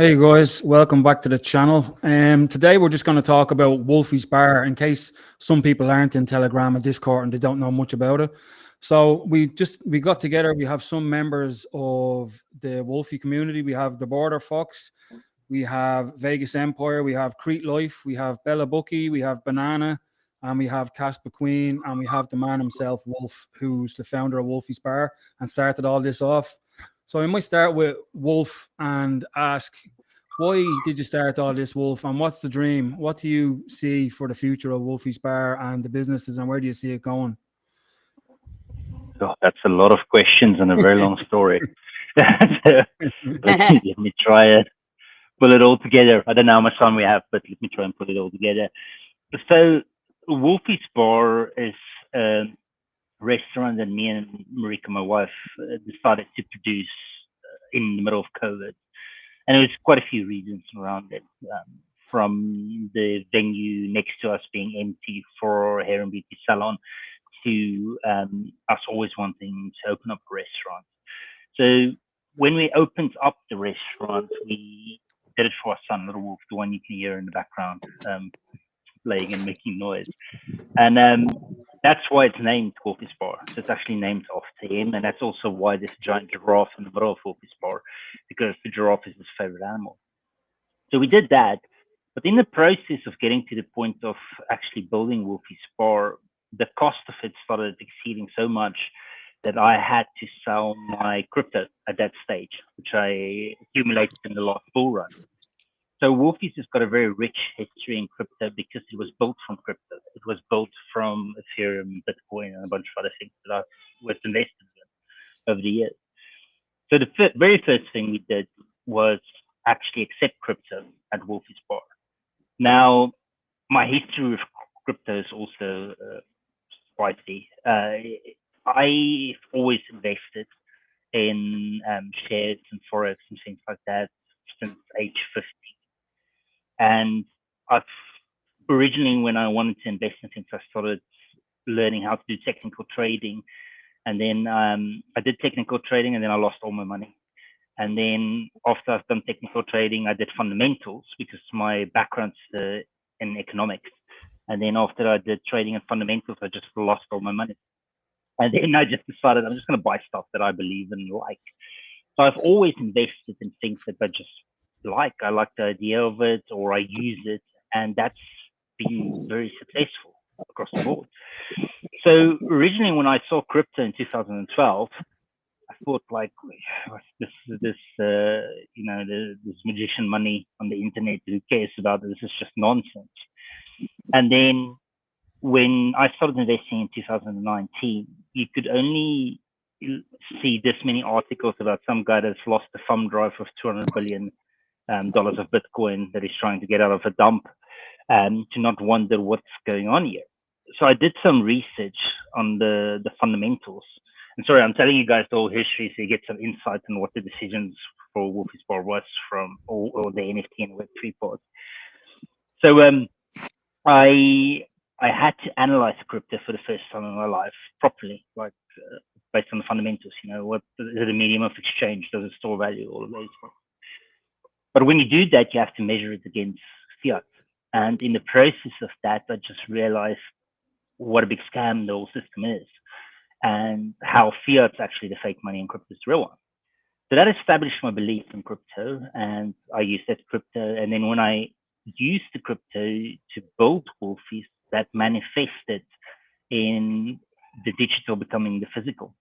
Hey guys, welcome back to the channel. Today we're just going to talk about Wolfy's Bar in case some people aren't in Telegram and Discord and they don't know much about it. So we got together. We have some members of the Wolfy community. We have the Border Fox, we have Vegas Empire, we have Crete Life, we have Bella Bucky, we have Banana, and we have Kaspa Queen, and we have the man himself, Wolf, who's the founder of Wolfy's Bar and started all this off. So I might start with Wolf and ask, why did you start all this, Wolf? And what's the dream? What do you see for the future of Wolfy's Bar and the businesses, and where do you see it going? Oh, that's a lot of questions and a very long story. Let me try and pull it all together. I don't know how much time we have, but let me try and put it all together. So, Wolfy's Bar is a restaurant that me and Marika, my wife, decided to produce in the middle of COVID. And there was quite a few reasons around it, from the venue next to us being empty for a hair and beauty salon to us always wanting to open up a restaurant. So when we opened up the restaurant, we did it for our son, Little Wolf, the one you can hear in the background, playing and making noise. And that's why it's named Wolfy's Bar. So it's actually named after him. And that's also why there's a giant giraffe in the middle of Wolfy's Bar, because the giraffe is his favorite animal. So we did that. But in the process of getting to the point of actually building Wolfy's Bar, the cost of it started exceeding so much that I had to sell my crypto at that stage, which I accumulated in the last bull run. So Wolfy's has got a very rich history in crypto because it was built from crypto. It was built from Ethereum, Bitcoin, and a bunch of other things that I was invested in over the years. So the very first thing we did was actually accept crypto at Wolfy's Bar. Now, my history with crypto is also spicy. I've always invested in shares and forex and things like that since age 50. And I've originally, when I wanted to invest in things, I started learning how to do technical trading. And then I did technical trading, and then I lost all my money. And then after I've done technical trading, I did fundamentals because my background's in economics. And then after I did trading and fundamentals, I just lost all my money. And then I just decided I'm just going to buy stuff that I believe in and like. So I've always invested in things that I just like. I like the idea of it, or I use it. And that's been very successful across the board. So originally when I saw crypto in 2012, I thought like, this magician money on the internet, who cares about it? This is just nonsense. And then when I started investing in 2019, you could only see this many articles about some guy that's lost a thumb drive of $200 billion of Bitcoin that he's trying to get out of a dump, to not wonder what's going on here. So I did some research on the fundamentals. And sorry, I'm telling you guys the whole history so you get some insight on what the decisions for Wolfy's Bar was from all the NFT and Web3 parts. So I had to analyze crypto for the first time in my life properly, like based on the fundamentals. What is it, a medium of exchange? Does it store value? All of those things. But when you do that, you have to measure it against fiat. And in the process of that, I just realized what a big scam the whole system is, and how fiat's actually the fake money and crypto is the real one. So that established my belief in crypto, and I used that crypto. And then when I used the crypto to build Wolfy's, that manifested in the digital becoming the physical.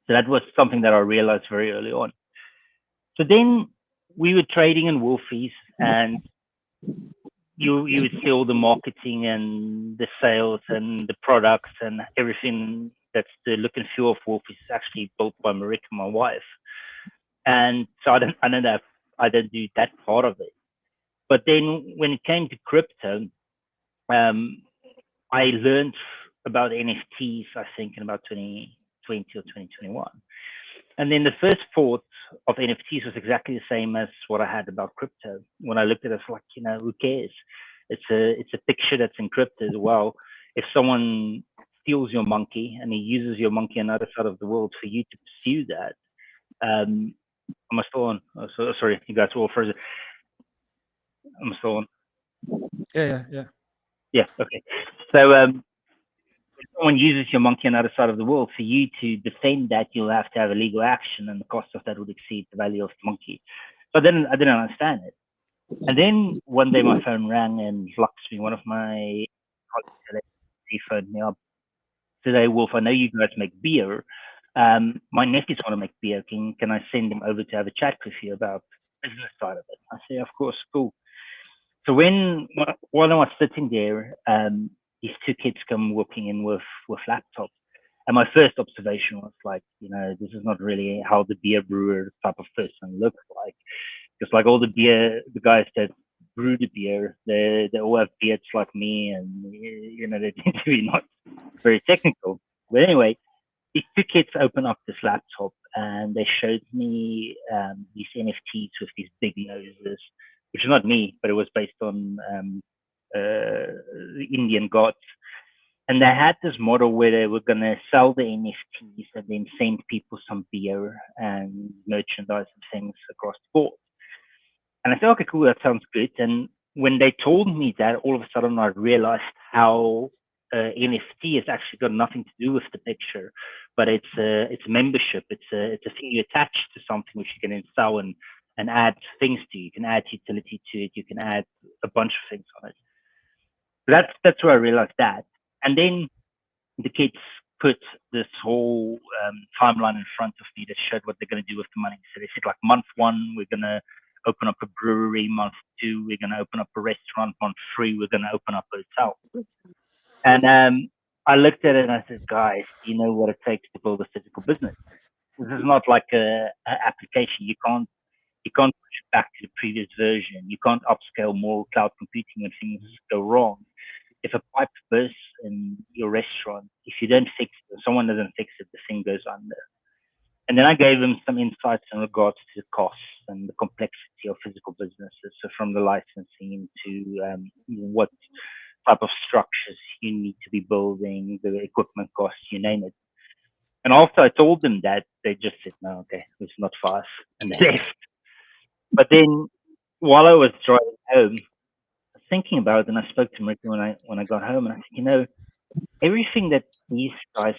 So that was something that I realized very early on. So then we were trading in Wolfy's, and you would see all the marketing and the sales and the products and everything. That's the look and feel of Wolfy's is actually built by Marika, my wife. And so I don't do that part of it. But then when it came to crypto, I learned about NFTs, I think, in about 2020 or 2021. And then the first thought of NFTs was exactly the same as what I had about crypto. When I looked at it, it's like, who cares? It's a picture that's encrypted. Well, if someone steals your monkey and he uses your monkey on the other side of the world for you to pursue that, am I still on? Oh, sorry, you guys were all frozen. I'm still on. Yeah. Yeah. Okay. So if someone uses your monkey on the other side of the world, for you to defend that, you'll have to have a legal action, and the cost of that would exceed the value of the monkey. So I didn't understand it. And then one day my phone rang and Luxby, one of my colleagues, he phoned me up today. Wolf, I know you guys make beer. My nephews want to make beer. Can I send them over to have a chat with you about the business side of it? I say, of course, cool. So while I was sitting there, these two kids come walking in with laptops. And my first observation was like, this is not really how the beer brewer type of person looks like. Just like all the guys that brew the beer, they all have beards like me, and they tend to be not very technical. But anyway, these two kids open up this laptop and they showed me these NFTs with these big noses, which is not me, but it was based on the Indian gods. And they had this model where they were going to sell the NFTs and then send people some beer and merchandise and things across the board. And I said, okay, cool, that sounds good. And when they told me that, all of a sudden I realized how NFT has actually got nothing to do with the picture, but it's membership. It's a thing you attach to something which you can then sell and add things to. You can add utility to it. You can add a bunch of things on it. So that's where I realized that. And then the kids put this whole timeline in front of me that showed what they're going to do with the money. So they said, like, month 1, we're going to open up a brewery. Month 2, we're going to open up a restaurant. Month 3, we're going to open up a hotel. And I looked at it and I said, guys, do you know what it takes to build a physical business? This is not like a application. You can't push it back to the previous version. You can't upscale more cloud computing when things go wrong. If a pipe bursts in your restaurant, if you don't fix it, or someone doesn't fix it, the thing goes under. And then I gave them some insights in regards to the costs and the complexity of physical businesses. So from the licensing to what type of structures you need to be building, the equipment costs, you name it. And after I told them that, they just said, no, okay, it's not for us, and they left. But then while I was driving home, thinking about it, and I spoke to Ricky when I got home, and I said, everything that these guys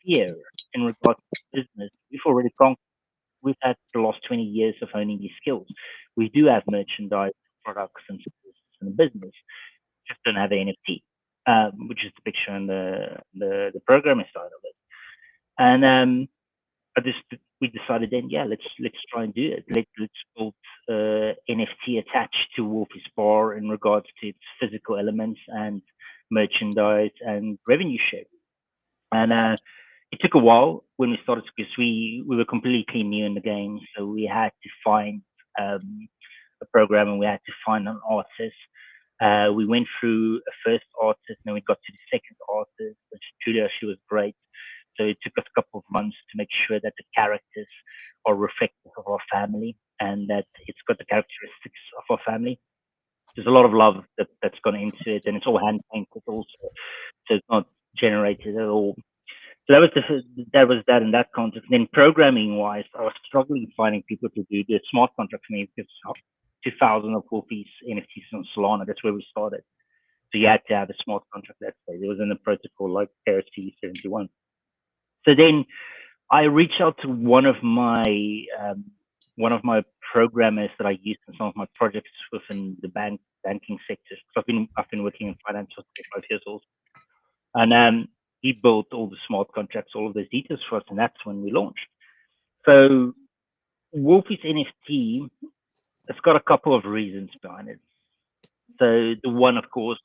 fear in regards to business, we've already conquered. We've had the last 20 years of owning these skills. We do have merchandise, products, and services in the business. Just don't have NFT, which is the picture on the programming side of it. And we decided then, let's try and do it. Let's build NFT attached to Wolfy's Bar in regards to its physical elements and merchandise and revenue share. And it took a while when we started because we were completely new in the game, so we had to find a program and we had to find an artist. We went through a first artist, and then we got to the second artist, which Julia, she was great. So it took us a couple of months to make sure that the characters are reflective of our family and that it's got the characteristics of our family. There's a lot of love that's gone into it, and it's all hand painted also, so it's not generated at all. So that was that in that context. And then programming wise, I was struggling finding people to do the smart contract for me because 2,000 of Wolfy's NFTs on Solana. That's where we started. So you had to have a smart contract that way. It was in a protocol like KRC71. So then I reached out to one of my programmers that I used in some of my projects within the banking sector. I've been working in finance for 25 years old, and he built all the smart contracts, all of those details for us, and that's when we launched. So Wolfy's NFT, it's got a couple of reasons behind it. So the one, of course,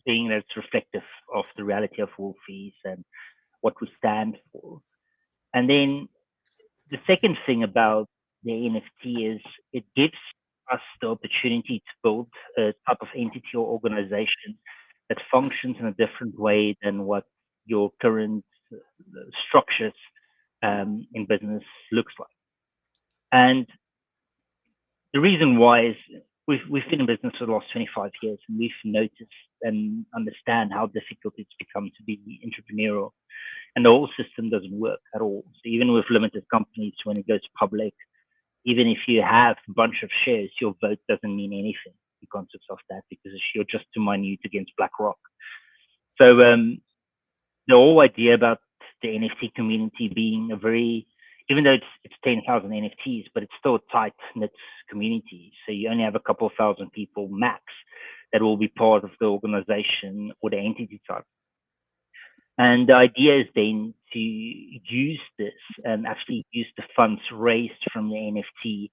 being that it's reflective of the reality of Wolfy's and what we stand for. And then the second thing about the NFT is it gives us the opportunity to build a type of entity or organization that functions in a different way than what your current structures in business looks like. And the reason why is we've been in business for the last 25 years, and we've noticed and understand how difficult it's become to be entrepreneurial. And the whole system doesn't work at all. So even with limited companies, when it goes public, even if you have a bunch of shares, your vote doesn't mean anything. the concepts of that, because you're just too minute against BlackRock. So the whole idea about the NFT community being a very, even though it's 10,000 NFTs, but it's still a tight knit community. So you only have a couple of thousand people max that will be part of the organization or the entity type. And the idea is then to use this and actually use the funds raised from the NFT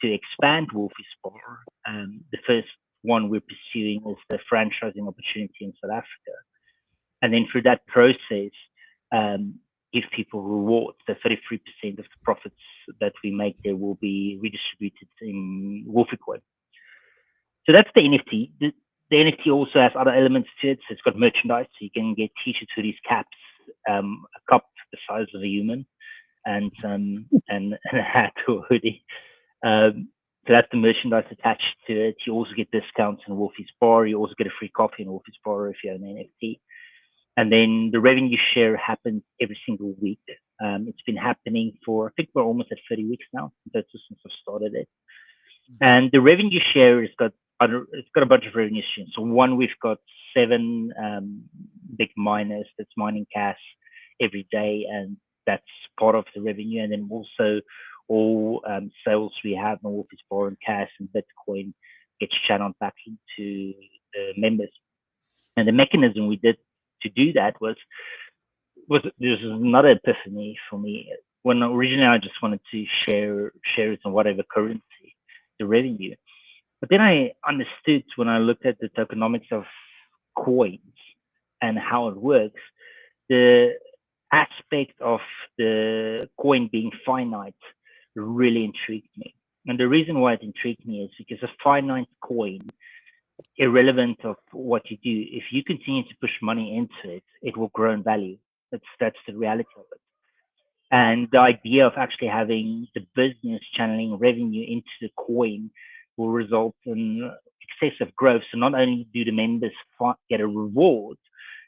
to expand Wolfy Spar. The first one we're pursuing is the franchising opportunity in South Africa. And then through that process, give people rewards. So 33% of the profits that we make there will be redistributed in Wolfy Coin. So that's the NFT. The NFT also has other elements to it. So it's got merchandise, so you can get t-shirts, hoodies, caps, a cup the size of a human, and a hat or hoodie. So that's the merchandise attached to it. You also get discounts in Wolfy Spar. You also get a free coffee in Wolfy Spar if you own an NFT. And then the revenue share happens every single week. It's been happening for, I think we're almost at 30 weeks now. That's since I've started it. And the revenue share has got a bunch of revenue streams. So one, we've got 7 big miners that's mining cash every day, and that's part of the revenue. And then also all sales we have on Wolfy Spar and cash and Bitcoin gets channeled back into the members. And the mechanism we did to do that was there's another epiphany for me. When originally I just wanted to share it on whatever currency, the revenue. But then I understood when I looked at the tokenomics of coins and how it works, the aspect of the coin being finite really intrigued me. And the reason why it intrigued me is because a finite coin, irrelevant of what you do, if you continue to push money into it, it will grow in value. That's the reality of it. And the idea of actually having the business channeling revenue into the coin will result in excessive growth. So not only do the members get a reward,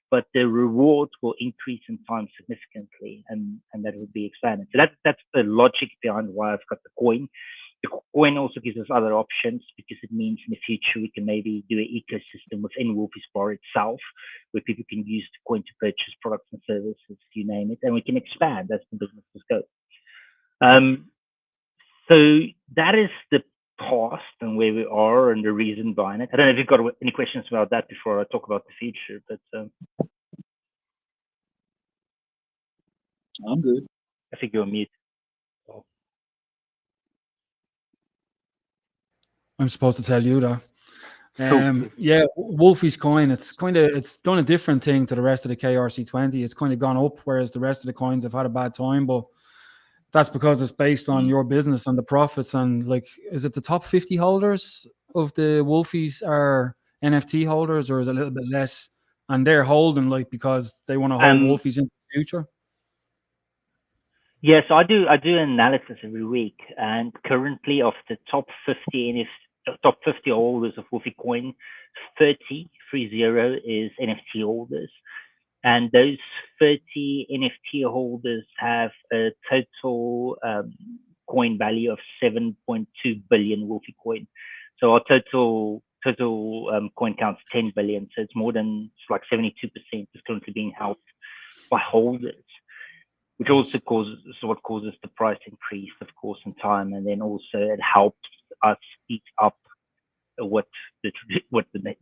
but the reward will increase in time significantly, and that will be expanded. So that's the logic behind why I've got the coin. The coin also gives us other options, because it means in the future we can maybe do an ecosystem within Wolfy Spar itself, where people can use the coin to purchase products and services, you name it, and we can expand as the businesses go. So that is the past and where we are and the reason behind it. I don't know if you've got any questions about that before I talk about the future, but I'm good. I think you're on mute. I'm supposed to tell you that. Yeah, Wolfy's Coin, it's done a different thing to the rest of the KRC20. It's kind of gone up, whereas the rest of the coins have had a bad time, but that's because it's based on your business and the profits. And like, is it the top 50 holders of the Wolfies are NFT holders, or is it a little bit less? And they're holding like because they want to hold Wolfies in the future? Yes, I do analysis every week, and currently of the top 50 holders of Wolfy Coin, 30 is NFT holders, and those 30 NFT holders have a total coin value of 7.2 billion Wolfy Coin. So our total coin count is 10 billion. So it's more than, it's like 72% is currently being held by holders, which also causes the price increase, of course, in time. And then also it helps us eat up what the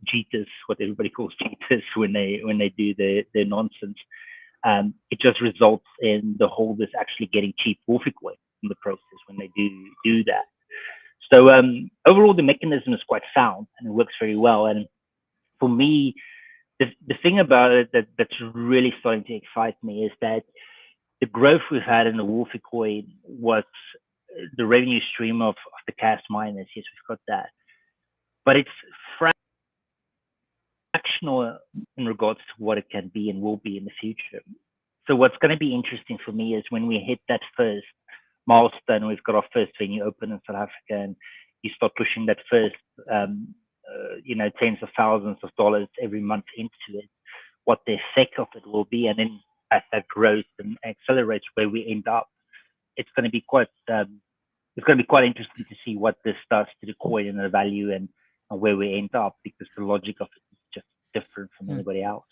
cheaters, what everybody calls cheaters, when they do their nonsense. It just results in the holders actually getting cheap Wolfy Coin in the process when they do that. So overall, the mechanism is quite sound and it works very well. And for me, the thing about it that's really starting to excite me is that the growth we've had in the Wolfy Coin was the revenue stream of the cash miners. Yes, we've got that, but it's fractional in regards to what it can be and will be in the future. So what's going to be interesting for me is when we hit that first milestone, we've got our first venue open in South Africa, and you start pushing that first, tens of thousands of dollars every month into it, what the effect of it will be. And then as that grows and accelerates where we end up, it's going to be quite interesting to see what this does to the coin and the value, and where we end up, because the logic of it is just different from anybody else.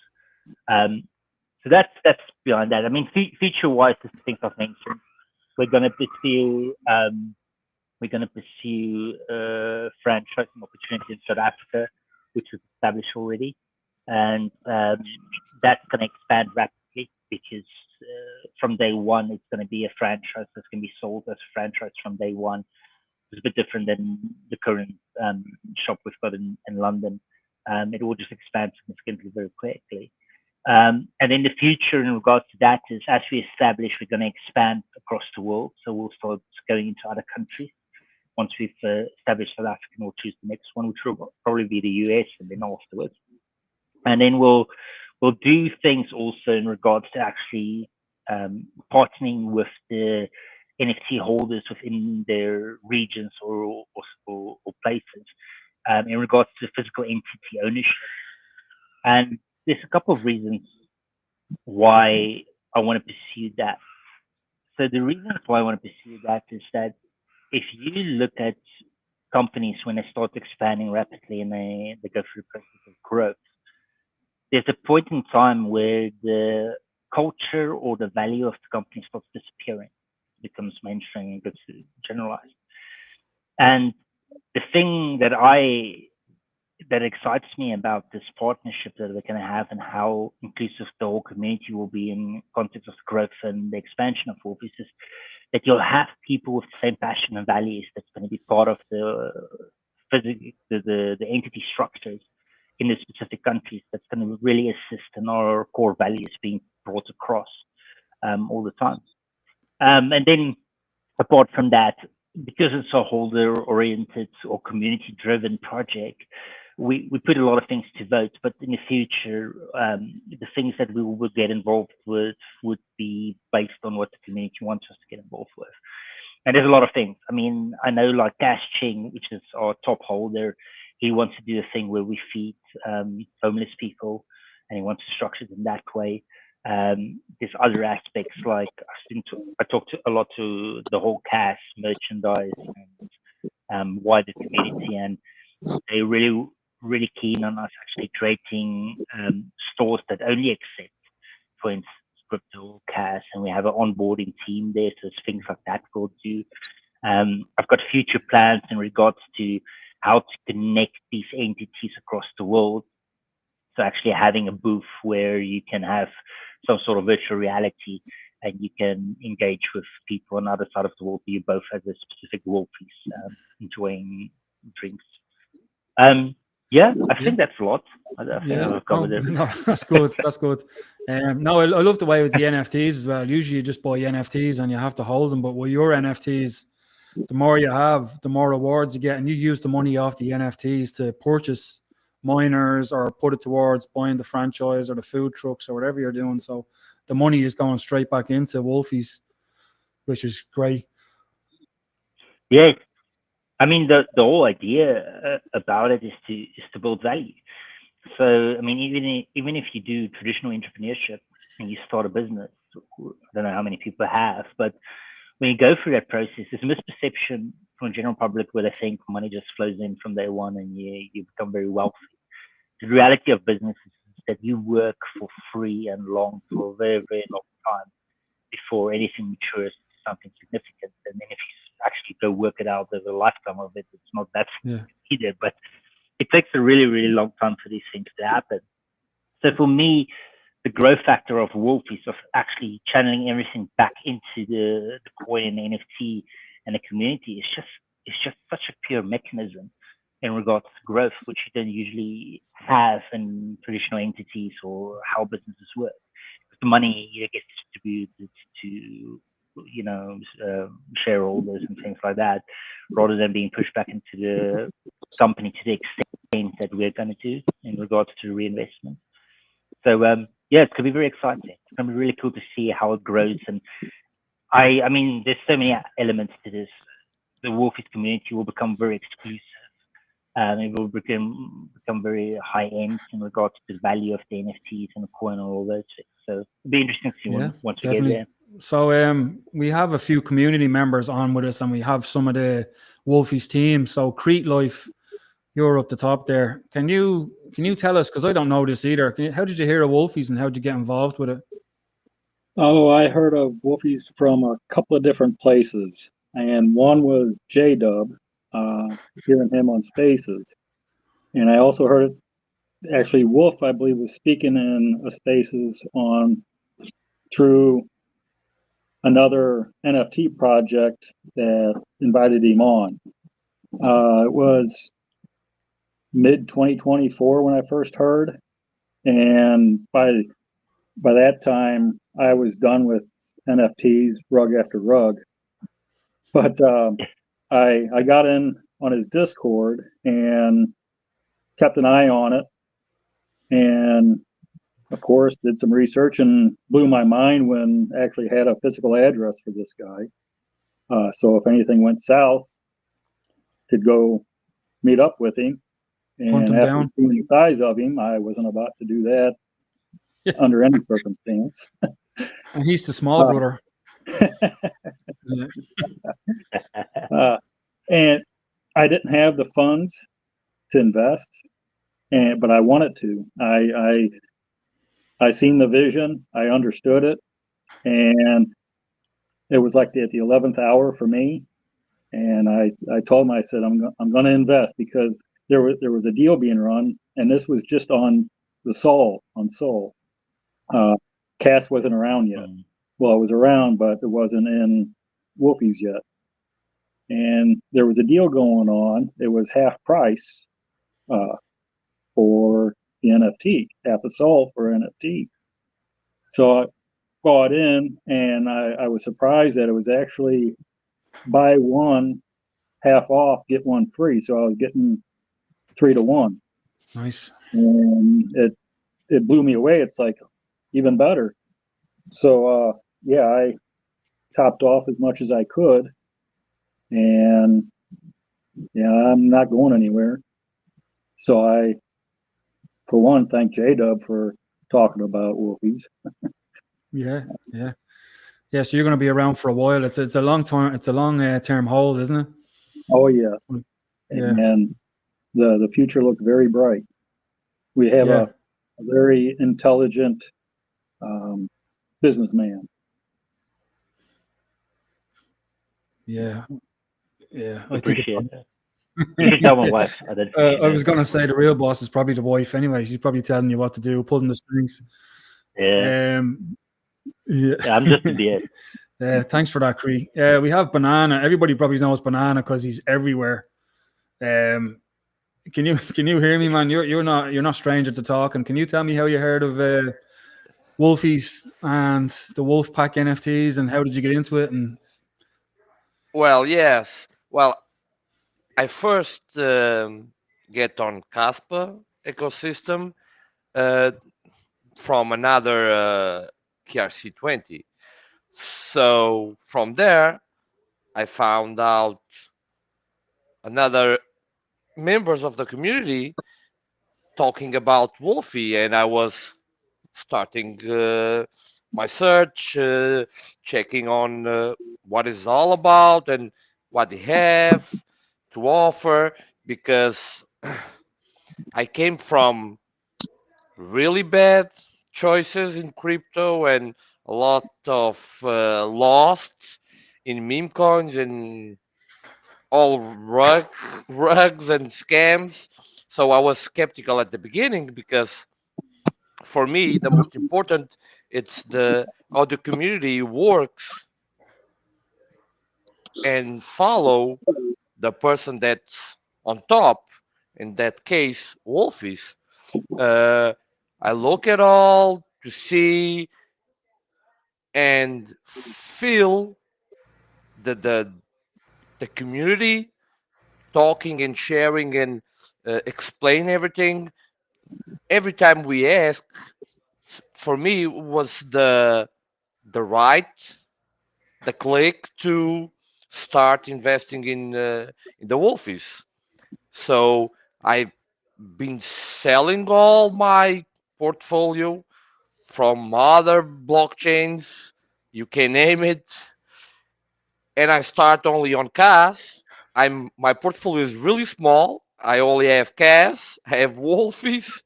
So that's behind that. I mean, future-wise, the things I've mentioned, we're going to pursue franchising opportunities in South Africa, which is established already, and that's going to expand rapidly, because from day one it's going to be a franchise that's going to be sold as a franchise from day one. It's a bit different than the current shop we've got in London. It will just expand significantly very quickly. And in the future, in regards to that, is as we establish, we're going to expand across the world. So we'll start going into other countries. Once we've established South Africa, we'll choose the next one, which will probably be the US, and then afterwards. And then we'll do things also in regards to actually partnering with the NFT holders within their regions or places in regards to physical entity ownership. And there's a couple of reasons why I want to pursue that. So the reasons why I want to pursue that is that if you look at companies when they start expanding rapidly and they go through the process of growth, there's a point in time where the culture or the value of the company starts disappearing, becomes mainstream and gets generalized. And the thing that excites me about this partnership that we're going to have, and how inclusive the whole community will be in context of growth and the expansion of Wolfy, is that you'll have people with the same passion and values that's going to be part of the entity structures in the specific countries, that's going to really assist in our core values being brought across all the time. And then apart from that, because it's a holder-oriented or community-driven project, we put a lot of things to vote, but in the future, the things that we will get involved with would be based on what the community wants us to get involved with. And there's a lot of things. I mean, I know like Cash Ching, which is our top holder, he wants to do a thing where we feed homeless people, and he wants to structure it in that way. There's other aspects, like I talked a lot to the whole cast, merchandise, and wider community, and they really keen on us actually creating stores that only accept, for instance, crypto cash, and we have an onboarding team there, so it's things like that we'll do. I've got future plans in regards to how to connect these entities across the world. So actually having a booth where you can have some sort of virtual reality and you can engage with people on the other side of the world, you both as a specific Wolfies enjoying drinks. Yeah, I think that's a lot. I think I've covered everything. No, that's good. That's good. No, I love the way with the NFTs as well. Usually you just buy NFTs and you have to hold them, but with your NFTs, the more you have, the more rewards you get, and you use the money off the NFTs to purchase miners or put it towards buying the franchise or the food trucks or whatever you're doing. So the money is going straight back into Wolfies, which is great. Yeah, I mean the whole idea about it is to build value. So I mean, even if you do traditional entrepreneurship and you start a business, I don't know how many people have, but when you go through that process, there's a misperception from the general public where they think money just flows in from day one and you become very wealthy. The reality of business is that you work for free and long for a very, very long time before anything matures to something significant. And then if you actually go work it out over a lifetime of it, it's not that either. But it takes a really, really long time for these things to happen. So for me, the growth factor of Wolfy, of actually channeling everything back into the coin and the NFT and the community, is just such a pure mechanism in regards to growth, which you don't usually have in traditional entities or how businesses work. The money gets distributed to shareholders and things like that, rather than being pushed back into the company to the extent that we're going to do in regards to reinvestment. So yeah, it's going to be very exciting. It's going to be really cool to see how it grows. And I mean, there's so many elements to this. The Wolfy community will become very exclusive. It will become very high end in regards to the value of the NFTs and the coin and all those things. So it'll be interesting to see once we get there. So we have a few community members on with us, and we have some of the Wolfy's team. So Crete Life, you're up the top there. Can you tell us, because I don't know this either? How did you hear of Wolfies and how did you get involved with it? Oh, I heard of Wolfies from a couple of different places, and one was J-Dub, hearing him on Spaces, and I also heard it. Actually, Wolf, I believe, was speaking in a Spaces on through another NFT project that invited him on. It was mid 2024 when I first heard, and by that time I was done with NFTs, rug after rug. But I got in on his Discord and kept an eye on it, and of course did some research and blew my mind when I actually had a physical address for this guy. So if anything went south, could go meet up with him. Hunt And him after down. seeing the size of him, I wasn't about to do that under any circumstance. And he's the small brother. Yeah. And I didn't have the funds to invest, but I wanted to. I seen the vision, I understood it, and it was like at the 11th hour for me. And I told him, I said, I'm going to invest because there was a deal being run, and this was just on the Sol on Sol. Cass wasn't around yet. Well, it was around, but it wasn't in Wolfie's yet. And there was a deal going on. It was half price for the NFT, half a Sol for NFT. So I bought in, and I was surprised that it was actually buy one, half off, get one free. So I was getting 3 to 1. Nice. And it blew me away. It's like even better. So yeah, I topped off as much as I could, and yeah, I'm not going anywhere. So I, for one, thank J-Dub for talking about Wolfies. Yeah. So you're going to be around for a while. It's a long term. It's a long term hold, isn't it? Oh yes, Yeah. and the future looks very bright. We have a very intelligent businessman. Yeah. I Appreciate that. You should tell my wife. I was going to say the real boss is probably the wife anyway. She's probably telling you what to do, pulling the strings. Yeah. Yeah, I'm just a bit. thanks for that, Cree. We have Banana. Everybody probably knows Banana because he's everywhere. Can you hear me, man? You're not stranger to talking. Can you tell me how you heard of Wolfies and the Wolfpack NFTs, and how did you get into it? And Well, yes. Well, I first get on Kaspa ecosystem uh, from another KRC20. So from there, I found out another members of the community talking about Wolfie, and I was starting my search, checking on what it's all about and what they have to offer, because I came from really bad choices in crypto and a lot of lost in meme coins and all rugs and scams. So I was skeptical at the beginning because for me the most important it's the how the community works and follow the person that's on top. In that case, Wolfies. Uh, I look at all to see and feel the the community talking and sharing and explain everything. Every time we ask, for me was the right, the click to start investing in the Wolfies. So I've been selling all my portfolio from other blockchains, you can name it, and I start only on cash. My portfolio is really small, I only have Cas, I have Wolfies,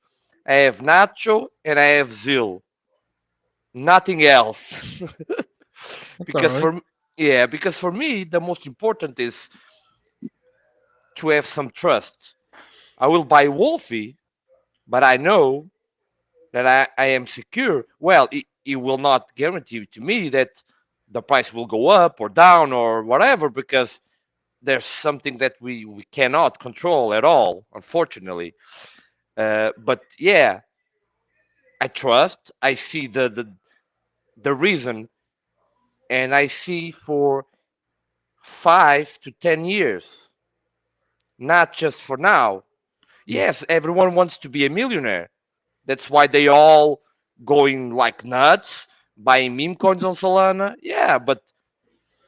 I have Nacho, and I have Zil. Nothing else. That's all because right. for yeah, because for me the most important is to have some trust. I will buy Wolfie, but I know that I am secure. Well, it will not guarantee to me that the price will go up or down or whatever because there's something that we cannot control at all, unfortunately. But yeah, I trust. I see the reason, and I see for 5 to 10 years, not just for now. Mm. Yes, everyone wants to be a millionaire. That's why they all going like nuts, buying meme coins on Solana. Yeah, but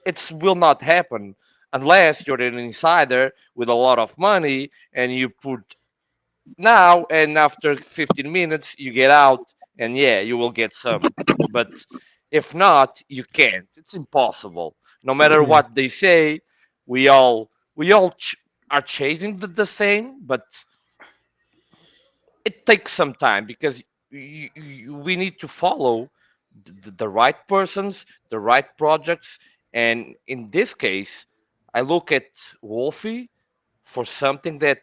it will not happen unless you're an insider with a lot of money and you put now and after 15 minutes you get out and yeah, you will get some. But if not, you can't. It's impossible. No matter Yeah. what they say, we all are chasing the same, but it takes some time because we need to follow the right persons, the right projects, and in this case, I look at Wolfie for something that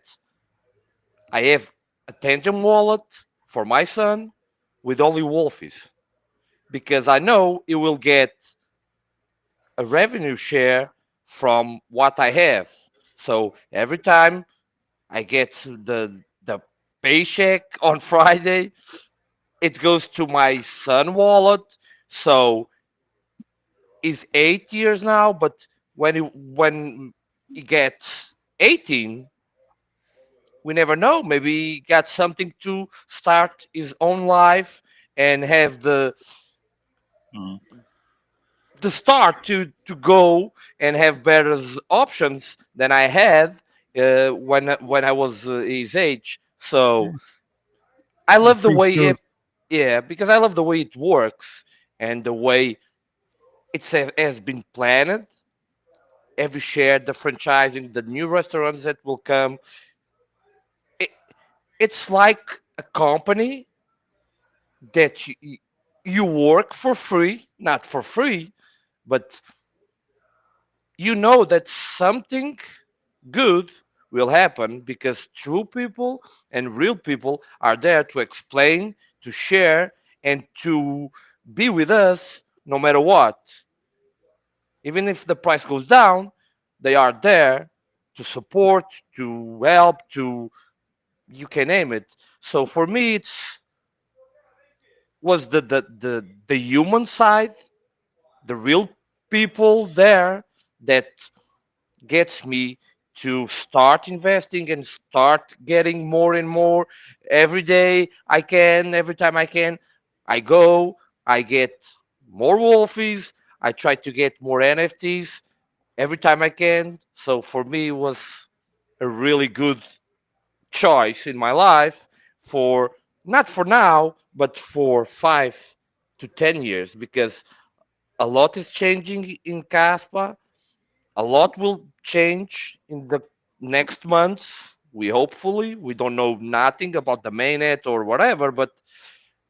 I have a Tangent wallet for my son with only Wolfies because I know it will get a revenue share from what I have. So every time I get the paycheck on Friday, it goes to my son wallet. So he's 8 years now, but when he gets 18, we never know. Maybe he got something to start his own life and have Mm. the start to go and have better options than I had when I was his age. So I The love the free way skills. it, yeah, because I love the way it works and the way has been planned. Every share, the franchising, the new restaurants that will come. It, it's like a company that you work for free, not for free, but you know that something good will happen because true people and real people are there to explain, to share, and to be with us no matter what. Even if the price goes down, they are there to support, to help, to you can name it. So for me, it's was the human side, the real people there that gets me to start investing and start getting more and more every day I can, every time I can. I go, I get more Wolfies, I try to get more NFTs every time I can. So for me, it was a really good choice in my life for not for now, but for 5 to 10 years because a lot is changing in Kaspa. A lot will change in the next months. We don't know nothing about the mainnet or whatever, but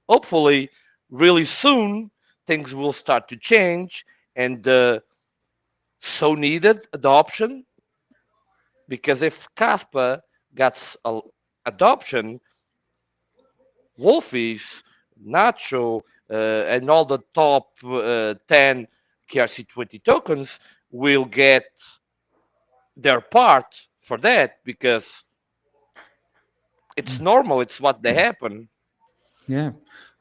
hopefully, really soon things will start to change and so needed adoption because if Kaspa gets adoption, Wolfies, Nacho, and all the top 10 KRC20 tokens will get their part for that because it's normal. It's what they happen. Yeah.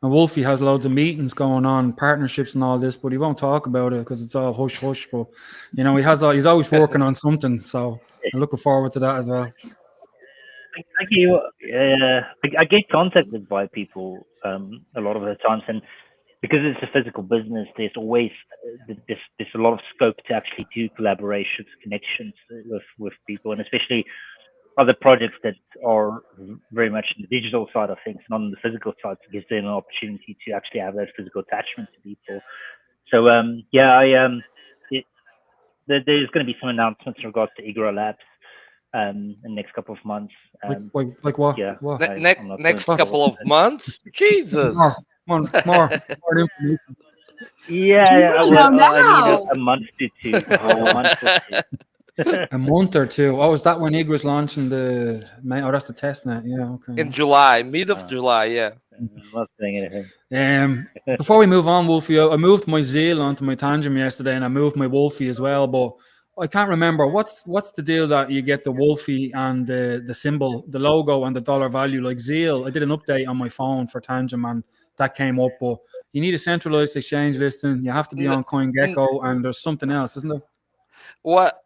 And Wolfie has loads of meetings going on, partnerships and all this, but he won't talk about it because it's all hush hush. But he's always working on something. So I'm looking forward to that as well. I get contacted by people a lot of the times, and because it's a physical business, there's always there's a lot of scope to actually do collaborations, connections with people, and especially other projects that are very much in the digital side of things, not on the physical side. So it gives them an opportunity to actually have that physical attachment to people. So yeah, there's going to be some announcements in regards to Igro Labs. in the next couple of months. Like what? Yeah. What? I'm not going Next to couple talk of about it. months, Jesus. More information. Yeah, I well, know I need now. a month to two. A month or two. A month or two. Oh, is that when Ig was launching the main? Oh, that's the test net. Yeah, okay. In July, mid of July, yeah. I'm not saying anything. Before we move on, Wolfie, I moved my Zeal onto my Tangent yesterday, and I moved my Wolfie as well. But I can't remember what's the deal that you get the Wolfie and the symbol, the logo, and the dollar value. Like Zeal, I did an update on my phone for Tangent, and that came up. But you need a centralized exchange listing. You have to be on CoinGecko, and there's something else, isn't there? What?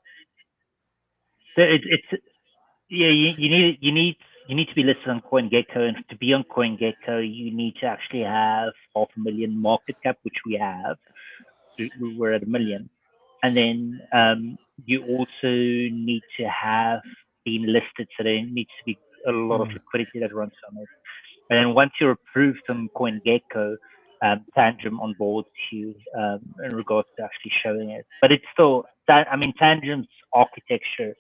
So it's yeah. You need to be listed on CoinGecko, and to be on CoinGecko, you need to actually have 500,000 market cap, which we have. We're at 1 million, and then you also need to have been listed. So there needs to be a lot of liquidity that runs on it. And then once you're approved on CoinGecko, Tangent onboards you in regards to actually showing it. But it's still that. I mean, Tangent's architecture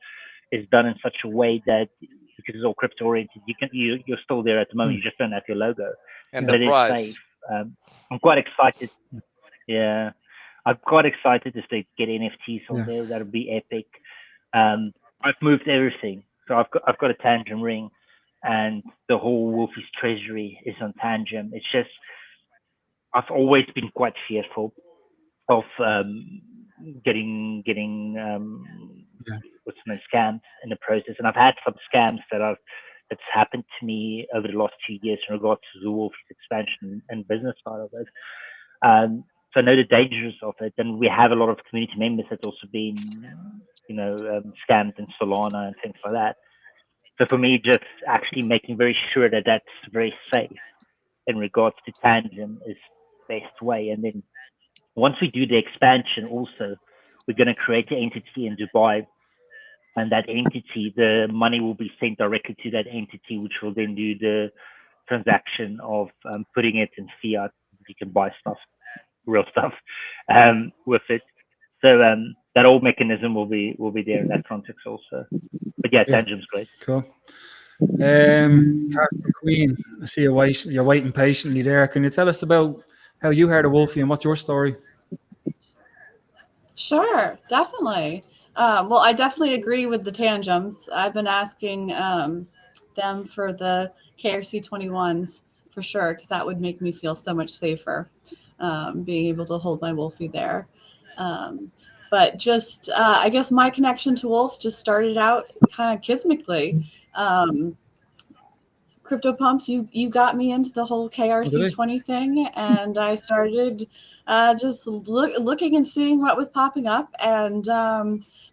is done in such a way that because it's all crypto oriented, you're still there at the moment. You just don't have your logo, And but the it is price. safe. I'm quite excited. Yeah, I'm quite excited to get NFTs on there. That'll be epic. I've moved everything, so I've got a Tangent ring, and the whole Wolfy's treasury is on Tangent. It's just I've always been quite fearful of getting what's the name, scams in the process, and I've had some scams that's happened to me over the last 2 years in regards to the Wolfy's expansion and business side of it. So I know the dangers of it, and we have a lot of community members that's also been, scammed in Solana and things like that. So for me, just actually making very sure that that's very safe in regards to Tangent is the best way. And then once we do the expansion, also we're going to create an entity in Dubai, and that entity, the money will be sent directly to that entity, which will then do the transaction of putting it in fiat. You can buy stuff, real stuff, with it. So that whole mechanism will be there in that context also. But yeah, Tangent's great. Cool. Kaspa Queen, I see you're waiting patiently there. Can you tell us about how you heard of Wolfy and what's your story? Sure, definitely. Well, I definitely agree with the Tangents. I've been asking them for the KRC 21s for sure, because that would make me feel so much safer, being able to hold my Wolfy there. But just, I guess my connection to Wolf just started out kind of kismically. CryptoPumps, you got me into the whole KRC 20 thing, and I started just looking and seeing what was popping up. And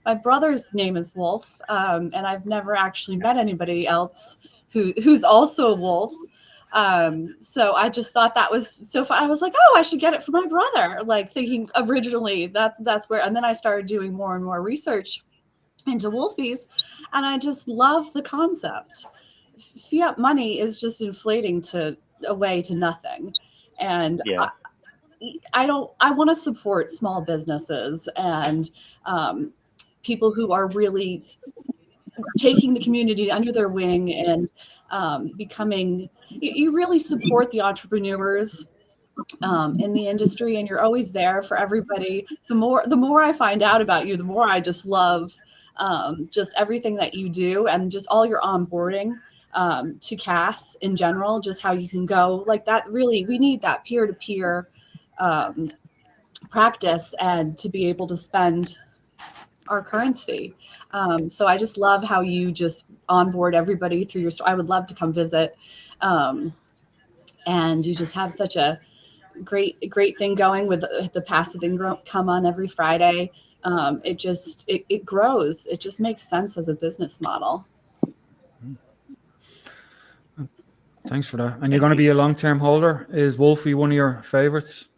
my brother's name is Wolf, and I've never actually met anybody else who's also a Wolf. So I just thought that was so fun. I was like, oh, I should get it for my brother. Like thinking originally that's where, and then I started doing more and more research into Wolfies, and I just love the concept. Fiat money is just inflating away to nothing, and yeah. I want to support small businesses and people who are really taking the community under their wing and becoming. You really support the entrepreneurs in the industry, and you're always there for everybody. The more I find out about you, the more I just love just everything that you do and just all your onboarding. To CAS in general, just how you can go like that. Really, we need that peer-to-peer practice and to be able to spend our currency. So I just love how you just onboard everybody through your store. I would love to come visit. And you just have such a great thing going with the passive income on every Friday. It grows. It just makes sense as a business model. Thanks for that. And you're going to be a long-term holder. Is Wolfy one of your favorites?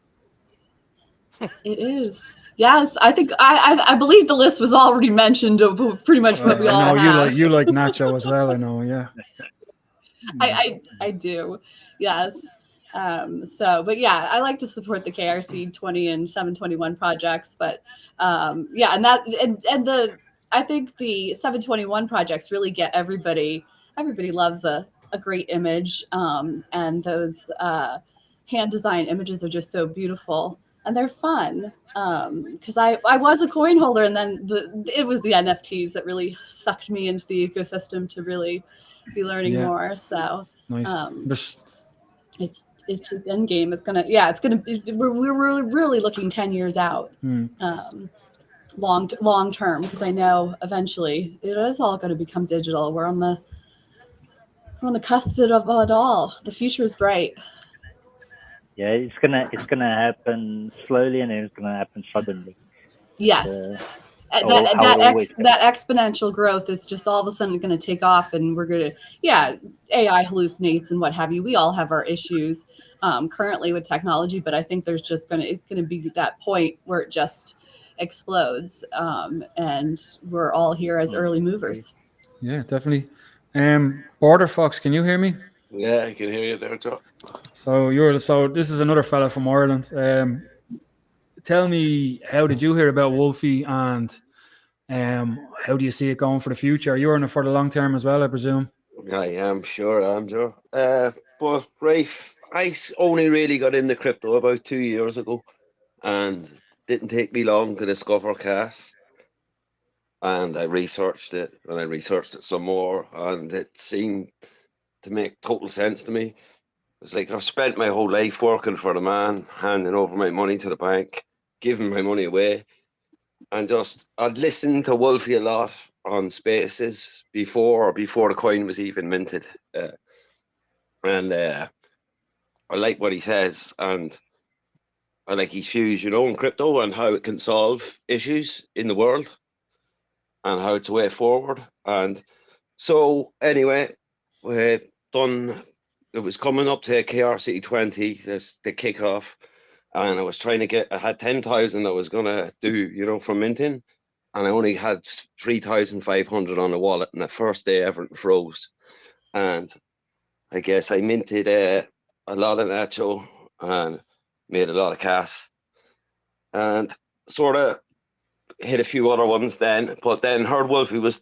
It is. Yes, I think I believe the list was already mentioned of pretty much what we all have. You like Nacho as well. I know. Yeah. I do. Yes. But yeah, I like to support the KRC 20 and 721 projects. But yeah, and I think the 721 projects really get everybody. Everybody loves a great image, and those hand designed images are just so beautiful and they're fun. Because I was a coin holder, and then it was the NFTs that really sucked me into the ecosystem to really be learning more. So nice. it's just end game. It's gonna we're really looking 10 years out. Long term, because I know eventually it is all going to become digital. We're on the cusp of it all. The future is bright. Yeah, it's gonna happen slowly, and then it's gonna happen suddenly. Yes. That exponential growth is just all of a sudden going to take off, and we're going to, AI hallucinates and what have you. We all have our issues currently with technology, but I think it's going to be that point where it just explodes, and we're all here as early movers. Yeah, definitely. Border Fox, can you hear me? Yeah, I can hear you there, Joe. So this is another fella from Ireland. Tell me, how did you hear about Wolfy, and how do you see it going for the future? You're in it for the long term as well, I presume. I am sure I am, Joe. But Rafe, I only really got into crypto about 2 years ago, and didn't take me long to discover Cas. And I researched it, and I researched it some more, and it seemed to make total sense to me. It's like I've spent my whole life working for the man, handing over my money to the bank, giving my money away, and I'd listened to Wolfy a lot on Spaces before the coin was even minted, and I like what he says, and I like his views, on crypto and how it can solve issues in the world, and how it's a way forward. And so anyway, we done. It was coming up to KRC 20, the kickoff, and I had 10,000 I was gonna do, from minting, and I only had 3,500 on the wallet, and the first day everything froze. And I guess I minted a lot of Nacho and made a lot of cash, and sort of hit a few other ones then. But then heard Wolfy was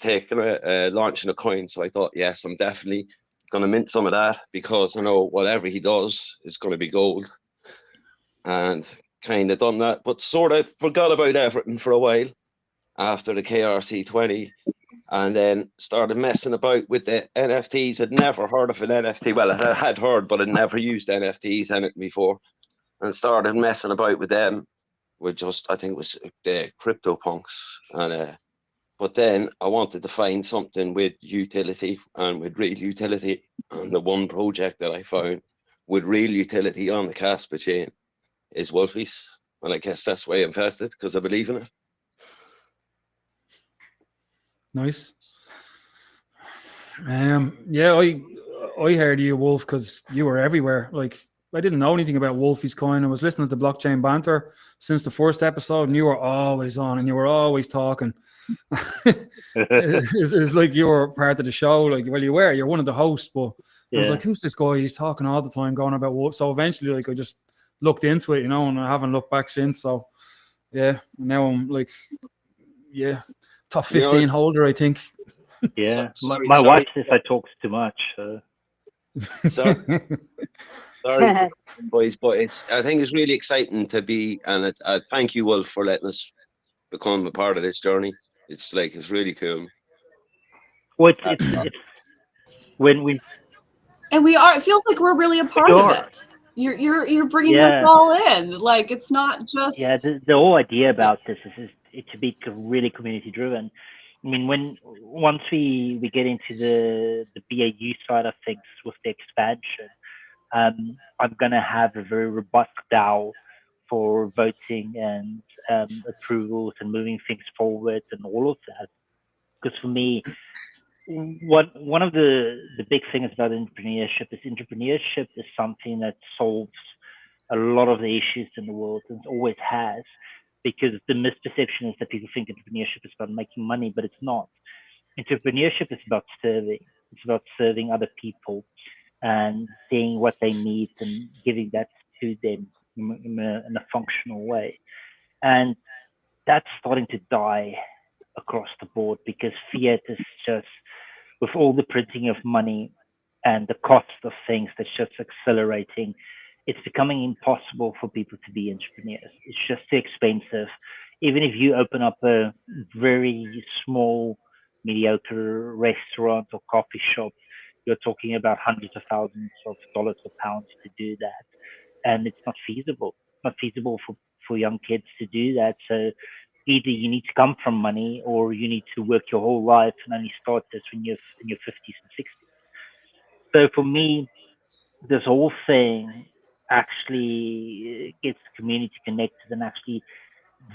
launching a coin, so I thought, yes, I'm definitely going to mint some of that, because I know whatever he does is going to be gold. And kind of done that, but sort of forgot about everything for a while after the KRC 20, and then started messing about with the NFTs. I'd never heard of an NFT. Well, I had heard, but I'd never used NFTs in it before, and started messing about with them. I think it was the CryptoPunks, and but then I wanted to find something with utility and with real utility, and the one project that I found with real utility on the Kaspa chain is Wolfy's, and I guess that's why I invested, because I believe in it. Nice. Yeah, I heard you, Wolf, because you were everywhere. Like, I didn't know anything about Wolfy's Coin. I was listening to Blockchain Banter since the first episode, and you were always on, and you were always talking. It's like you were part of the show. Like, well, you're one of the hosts, but I was like, who's this guy? He's talking all the time, going about Wolf. So eventually, like, I just looked into it, and I haven't looked back since. So yeah, now I'm like, top 15 holder, I think. Yeah, my wife says I talk too much. So. Sorry, boys, but I think it's really exciting to be, and thank you, Wolf, for letting us become a part of this journey. It's really cool. Well, it's when we. And we are. It feels like we're really a part of it. You're bringing us all in. Like, it's not just. Yeah, the whole idea about this is it to be really community driven. I mean, once we get into the BAU side of things with the expansion, I'm going to have a very robust DAO for voting and approvals and moving things forward and all of that. Because for me, one of the big things about entrepreneurship is something that solves a lot of the issues in the world, and always has. Because the misperception is that people think entrepreneurship is about making money, but it's not. Entrepreneurship is about serving. It's about serving other people and seeing what they need and giving that to them in a functional way. And that's starting to die across the board, because fiat is just, with all the printing of money and the cost of things that's just accelerating, it's becoming impossible for people to be entrepreneurs. It's just too expensive. Even if you open up a very small, mediocre restaurant or coffee shop, you're talking about hundreds of thousands of dollars or pounds to do that. And it's not feasible. It's not feasible for young kids to do that. So either you need to come from money, or you need to work your whole life and only start this when you're in your 50s and 60s. So for me, this whole thing actually gets the community connected and actually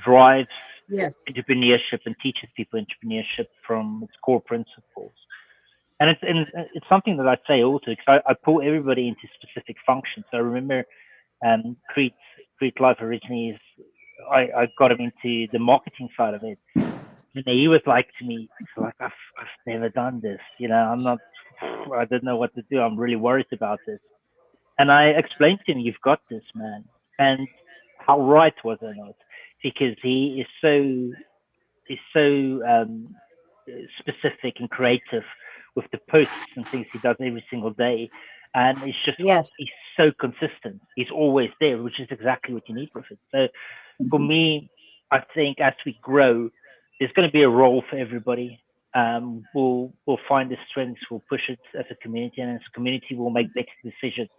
drives Yes. entrepreneurship and teaches people entrepreneurship from its core principles. And it's something that I say also, because I pull everybody into specific functions. So I remember Crete Life originally is, I got him into the marketing side of it. And he was like to me, he's like, I've never done this. I don't know what to do. I'm really worried about this. And I explained to him, you've got this, man. And how right was I not? Because he is so specific and creative with the posts and things he does every single day. And it's just, Yes. he's so consistent. He's always there, which is exactly what you need with it. So for me, I think as we grow, there's going to be a role for everybody. We'll find the strengths, we'll push it as a community, and as a community, we'll make better decisions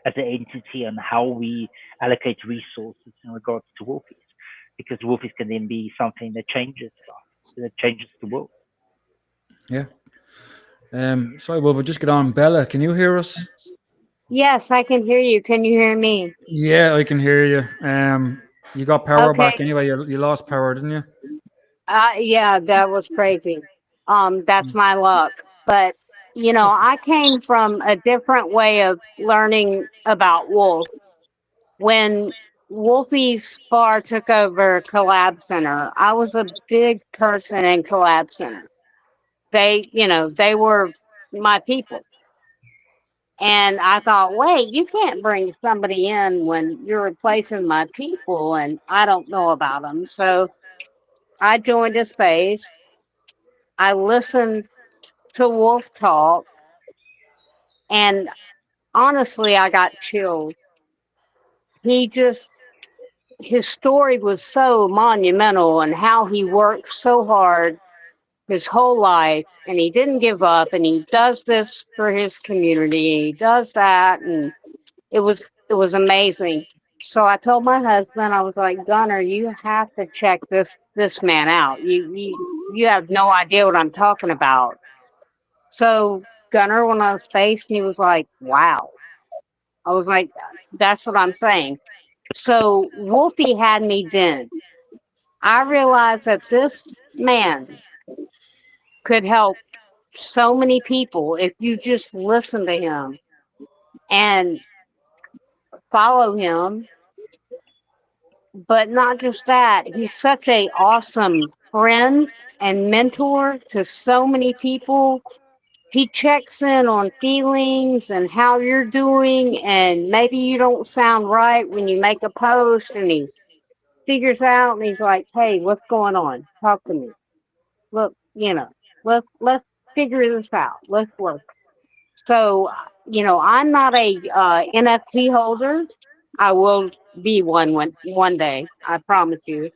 as an entity on how we allocate resources in regards to Wolfies, because Wolfies can then be something that changes stuff, that changes the world. Yeah. Sorry, Wolf, just get on. Bella, can you hear us? Yes, I can hear you. Can you hear me? Yeah, I can hear you. You got power Okay. back anyway. You lost power, didn't you? Yeah, that was crazy. That's my luck. But I came from a different way of learning about Wolf. When Wolfie's bar took over Collab Center, I was a big person in Collab Center. They were my people. And I thought, wait, you can't bring somebody in when you're replacing my people and I don't know about them. So I joined a space. I listened to Wolf talk, and honestly, I got chills. He just, his story was so monumental and how he worked so hard his whole life and he didn't give up and he does this for his community. He does that, and it was it was amazing. So I told my husband, I was like, Gunner, you have to check this man out. You have no idea what I'm talking about. So Gunner went on space and he was like, wow. I was like, that's what I'm saying. So Wolfie had me then. I realized that this man could help so many people if you just listen to him and follow him. But not just that, he's such a awesome friend and mentor to so many people. He checks in on feelings and how you're doing, and maybe you don't sound right when you make a post, and he figures out and he's like, hey, what's going on? Talk to me. Look, let's figure this out. Let's work. So, I'm not a NFT holder. I will be one day, I promise you.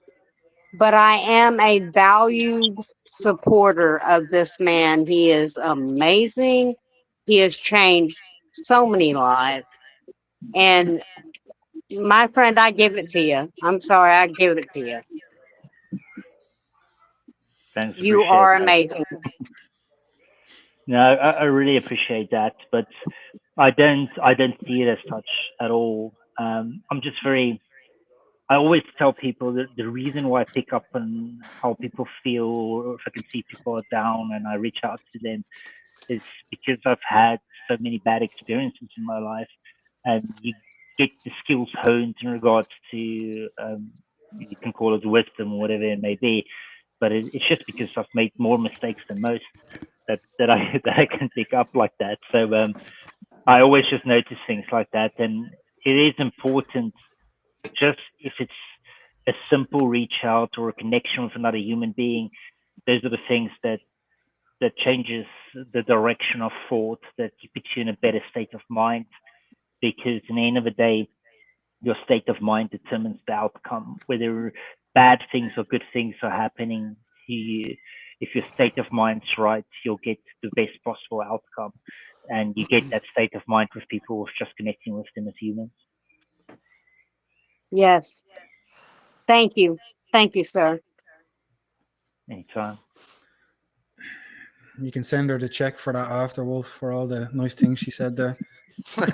But I am a valued supporter of this man. He is amazing. He has changed so many lives. And my friend, I give it to you. I'm sorry, I give it to you. Thanks, You appreciate are that. amazing. No, I really appreciate that, but I don't see it as such at all. I'm just very. I always tell people that the reason why I pick up on how people feel, or if I can see people are down and I reach out to them, is because I've had so many bad experiences in my life, and you get the skills honed in regards to, you can call it wisdom or whatever it may be, but it's just because I've made more mistakes than most that I that I can pick up like that. So I always just notice things like that, and it is important, just if it's a simple reach out or a connection with another human being, those are the things that changes the direction of thought, that puts you in a better state of mind, because in the end of the day, your state of mind determines the outcome. Whether bad things or good things are happening, if your state of mind's right, you'll get the best possible outcome. And you get that state of mind with people with just connecting with them as humans. Yes. Thank you. Thank you, sir. Anytime. You can send her the check for that after, Wolf, for all the nice things she said there. Jess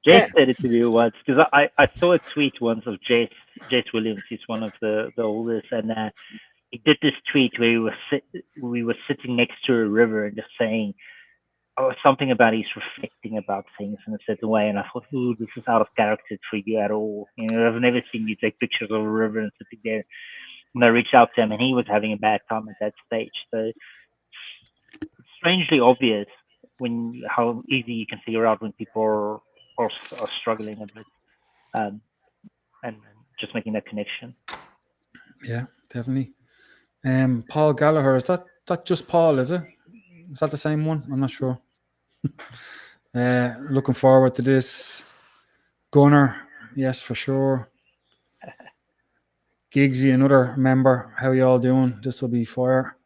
said it to me once, because I saw a tweet once of Jess Williams. He's one of the oldest, and he did this tweet where we were sitting next to a river and just saying, oh, something about he's reflecting about things in a certain way. And I thought, ooh, this is out of character for you at all. You know, I've never seen you take pictures of a river and sitting there. And I reached out to him, and he was having a bad time at that stage. So it's strangely obvious how easy you can figure out when people are struggling a bit, and just making that connection. Yeah, definitely. Paul Gallagher, is that just Paul? Is it? Is that the same one? I'm not sure. Looking forward to this. Gunner, yes, for sure. Giggsy, another member. How you all doing? This will be fire.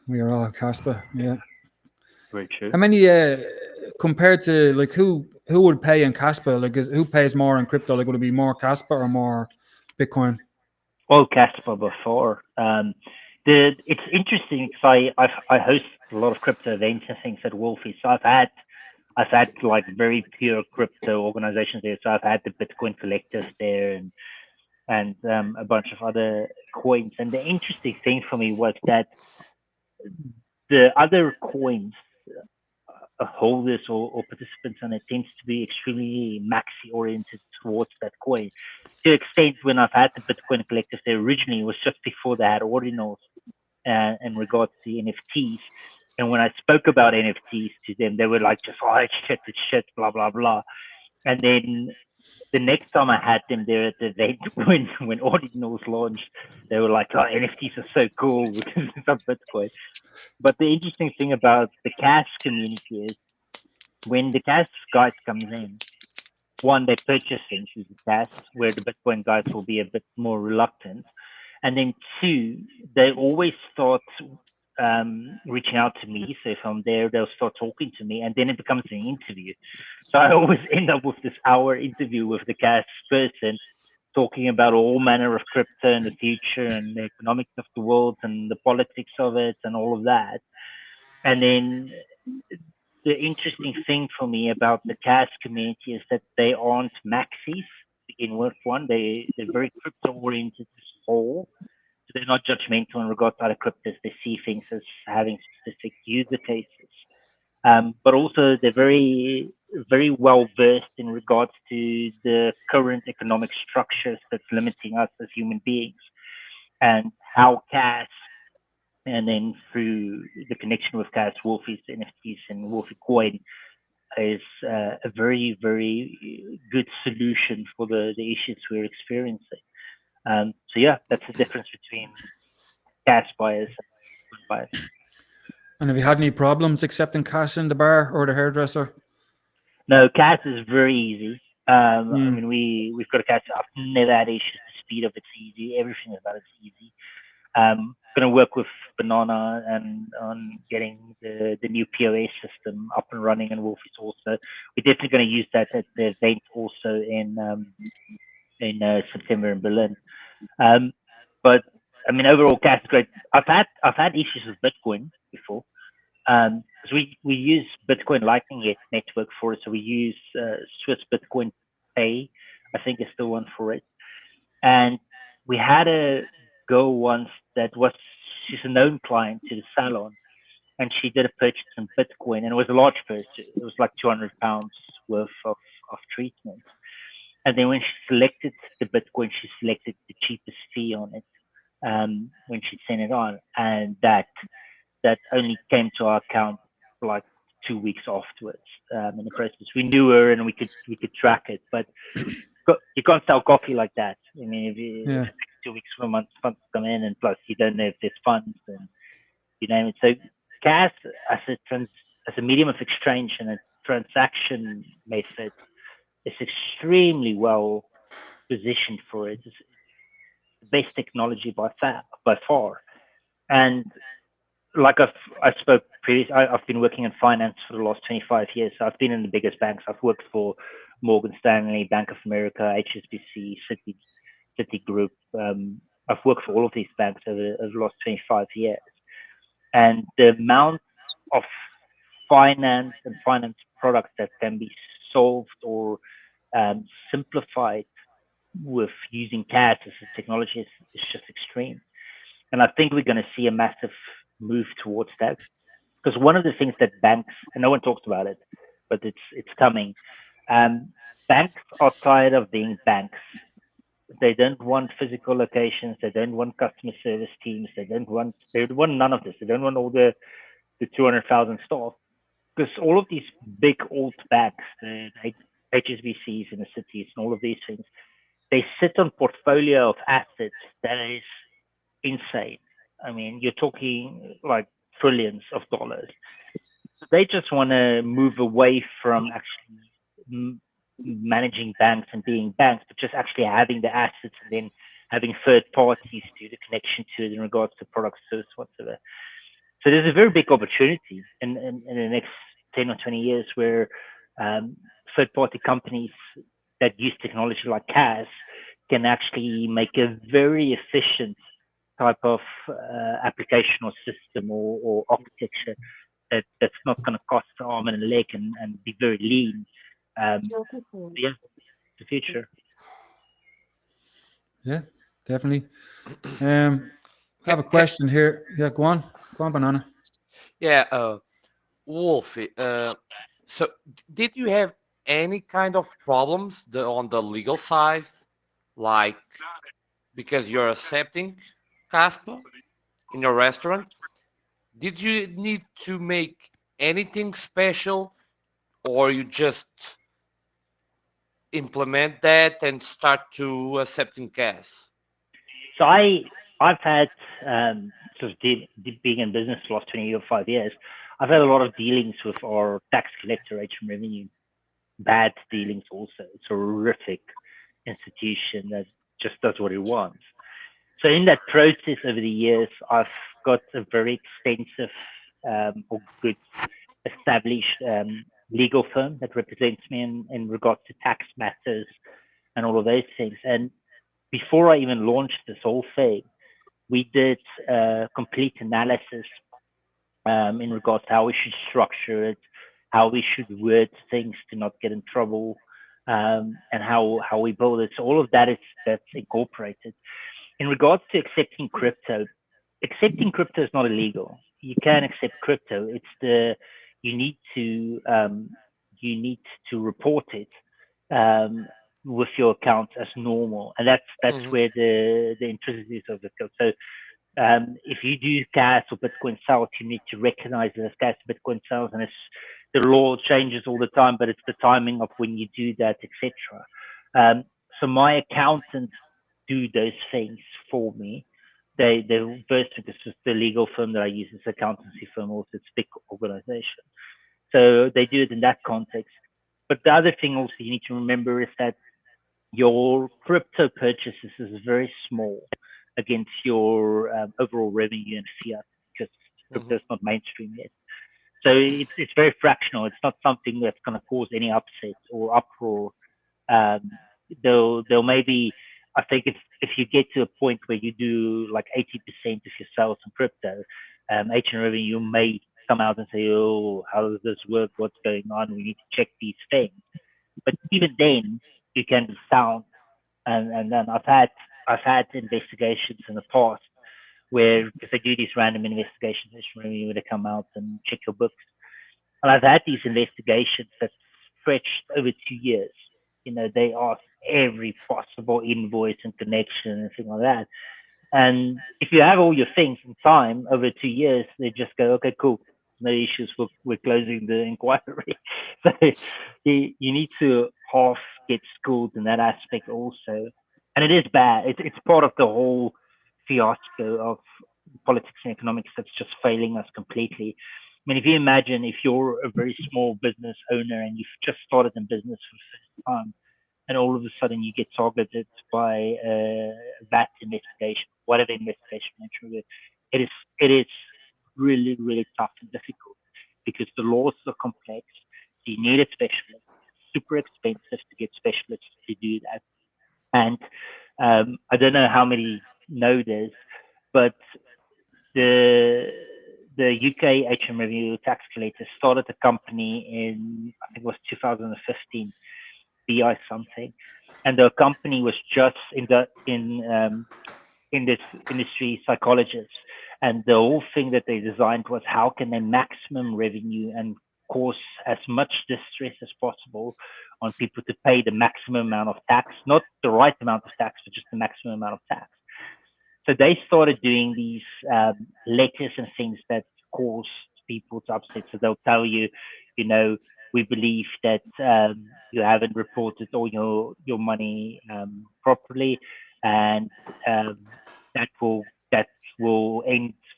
We are all Kaspa, yeah. Very true. How many compared to like who would pay in Kaspa? Like who pays more in crypto? Like would it be more Kaspa or more Bitcoin? Well, Kaspa before. It's interesting because I host a lot of crypto events and things at Wolfy. So I've had like very pure crypto organizations there. So I've had the Bitcoin collectors there and a bunch of other coins. And the interesting thing for me was that the other coins, holders or participants on it, tends to be extremely maxi oriented towards that coin. To the extent when I've had the Bitcoin collectors there originally, it was just before they had ordinals in regards to NFTs. And when I spoke about NFTs to them, they were like, just, oh, it's shit, blah, blah, blah. And then the next time I had them there at the event, when ordinals launched, they were like, oh, NFTs are so cool because it's on Bitcoin. But the interesting thing about the cash community is when the cash guys comes in, one, they purchase things with the cash, where the Bitcoin guys will be a bit more reluctant. And then two, they always start reaching out to me. So if I'm there, they'll start talking to me, and then it becomes an interview. So I always end up with this hour interview with the cash person, talking about all manner of crypto and the future and the economics of the world and the politics of it and all of that. And then the interesting thing for me about the cash community is that they aren't maxis to begin with. One, they're very crypto oriented as a whole. So they're not judgmental in regards to other cryptos. They see things as having specific user cases. But also they're very, very well versed in regards to the current economic structures that's limiting us as human beings, and how cash, and then through the connection with cash, Wolfy's NFTs and Wolfy Coin is a very, very good solution for the issues we're experiencing. So yeah, that's the difference between cash buyers and coin buyers. And have you had any problems accepting cash in the bar or the hairdresser? No, cash is very easy. I mean, we've got a cash. I've never had issues. The speed of it's easy. Everything about it's easy. Going to work with Banana and on getting the new POS system up and running in Wolfy's also. We're definitely going to use that at the event also in September in Berlin. But I mean, overall, cash is great. I've had issues with Bitcoin before. Because we use Bitcoin Lightning Network for it, so we use Swiss Bitcoin Pay, I think is the one for it. And we had a girl once she's a known client to the salon, and she did a purchase in Bitcoin, and it was a large purchase. It was like £200 worth of treatment. And then when she selected the Bitcoin, she selected the cheapest fee on it when she sent it on, and that only came to our account like 2 weeks afterwards in the process. We knew her and we could track it, but you can't sell coffee like that. I mean, if 2 weeks, 4 months, funds come in, and plus you don't know if there's funds and you name it. So cash as a medium of exchange and a transaction method is extremely well positioned for it. It's the best technology by far. And like I spoke previously, I've been working in finance for the last 25 years. So I've been in the biggest banks. I've worked for Morgan Stanley, Bank of America, HSBC, Citigroup. I've worked for all of these banks over the last 25 years. And the amount of finance and finance products that can be solved or simplified with using cash as a technology is just extreme. And I think we're going to see a massive move towards that. Because one of the things that banks, and no one talks about it, but it's coming. Banks are tired of being banks. They don't want physical locations. They don't want customer service teams. They want none of this. They don't want all the 200,000 staff. Because all of these big old banks, the HSBCs in the cities and all of these things, they sit on portfolio of assets that is insane. I mean, you're talking like trillions of dollars. They just want to move away from actually managing banks and being banks, but just actually having the assets and then having third parties do the connection to it in regards to product, service, whatsoever. So there's a very big opportunity in the next 10 or 20 years where third party companies that use technology like CAS can actually make a very efficient type of application or system or architecture that's not going to cost an arm and a leg and be very lean. Yeah, the future. Yeah, definitely. I have a question here. Yeah, go on, Banana. Yeah, Wolfie. So did you have any kind of problems on the legal side, like because you're accepting Kaspa in your restaurant? Did you need to make anything special, or you just implement that and start to accepting cash? So I've had sort of being in business the last 25 years. I've had a lot of dealings with our tax collector, HM Revenue. Bad dealings also. It's a horrific institution that just does what it wants. So in that process over the years, I've got a very extensive or good established legal firm that represents me in regards to tax matters and all of those things. And before I even launched this whole thing, we did a complete analysis in regards to how we should structure it, how we should word things to not get in trouble, and how we build it. So all of that's incorporated. In regards to accepting crypto is not illegal. You can accept crypto. It's you need to report it with your account as normal, and that's where the intricacies of it go. So if you do gas or Bitcoin sales, you need to recognize it as gas Bitcoin sales, and the law changes all the time, but it's the timing of when you do that, etc. So my accountants do those things for me. They're versed because it's the legal firm that I use, this accountancy firm, also it's a big organization. So they do it in that context. But the other thing also you need to remember is that your crypto purchases is very small against your overall revenue and fiat because crypto is not mainstream yet. So it's very fractional. It's not something that's going to cause any upset or uproar. They'll maybe, I think if you get to a point where you do like 80% of your sales in crypto, HN Revenue may come out and say, oh, how does this work? What's going on? We need to check these things. But even then, you can be sound. And then I've had investigations in the past where, because they do these random investigations, HN Revenue would come out and check your books. And I've had these investigations that stretched over 2 years. You know, they ask every possible invoice and connection and things like that. And if you have all your things in time over 2 years, they just go, okay, cool, no issues. We're closing the inquiry. So you need to half get schooled in that aspect also. and it is bad. It's part of the whole fiasco of politics and economics that's just failing us completely. I mean, if you imagine if you're a very small business owner and you've just started in business for the first time, and all of a sudden you get targeted by VAT investigation, whatever investigation it is really, really tough and difficult because the laws are complex. So you need a specialist. It's super expensive to get specialists to do that. And I don't know how many know this, but the UK HM Review tax collector started a company in, I think it was 2015, BI something, and the company was just in this industry psychologists, and the whole thing that they designed was how can they maximum revenue and cause as much distress as possible on people to pay the maximum amount of tax, not the right amount of tax, but just the maximum amount of tax. So they started doing these letters and things that cause people to upset. So they'll tell you, you know, we believe that you haven't reported all your money properly, and that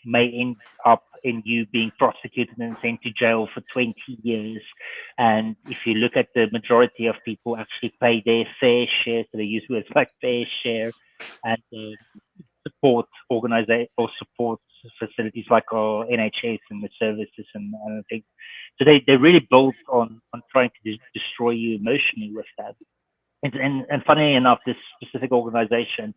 may end up in you being prosecuted and sent to jail for 20 years. And if you look at the majority of people actually pay their fair share, so they use words like fair share, and support organization or support facilities like our NHS and the services and things. So they really built on trying to destroy you emotionally with that. And funny enough, this specific organization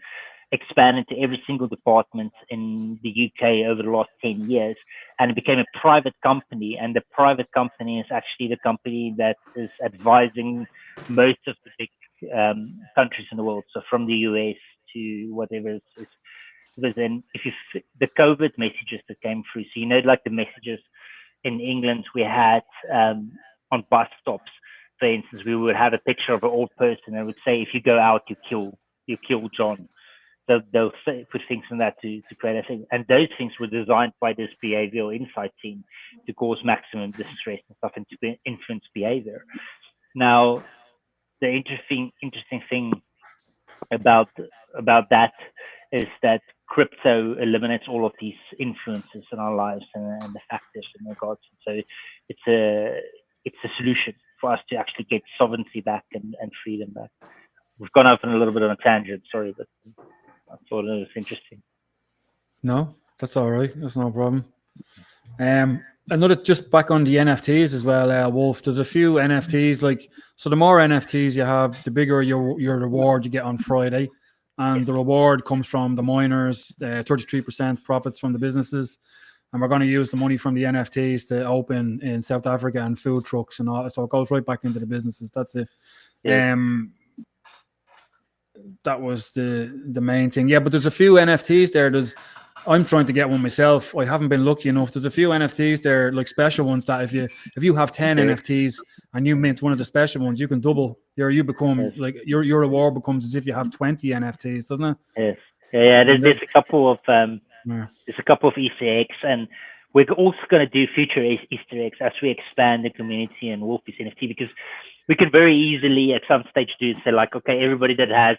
expanded to every single department in the UK over the last 10 years, and it became a private company. And the private company is actually the company that is advising most of the big countries in the world. So from the US to whatever is then if you the COVID messages that came through, so you know, like the messages in England we had on bus stops, for instance, we would have a picture of an old person and would say, if you go out, you kill John. So they'll put things in that to create a thing, and those things were designed by this behavioral insight team to cause maximum distress and stuff and to influence behavior. Now, the interesting thing about that is that crypto eliminates all of these influences in our lives and the factors in regards. So it's a solution for us to actually get sovereignty back and freedom back. We've gone off on a little bit on a tangent, sorry, but I thought it was interesting. No, that's all right. That's no problem. Another, just back on the NFTs as well, Wolf, there's a few NFTs, like, so the more NFTs you have, the bigger your reward you get on Friday. And the reward comes from the miners, 33% profits from the businesses. And we're going to use the money from the NFTs to open in South Africa and food trucks and all. So it goes right back into the businesses. That's it. Yeah. That was the main thing. Yeah, but there's a few NFTs there. I'm trying to get one myself. I haven't been lucky enough. There's a few NFTs there, like special ones, that if you have 10 NFTs and you mint one of the special ones, you can double you become like your reward becomes as if you have 20 NFTs, doesn't it? Yes. Yeah. There's a couple of Easter eggs, and we're also going to do future Easter eggs as we expand the community and Wolfy's NFT, because we can very easily at some stage do say like, okay, everybody that has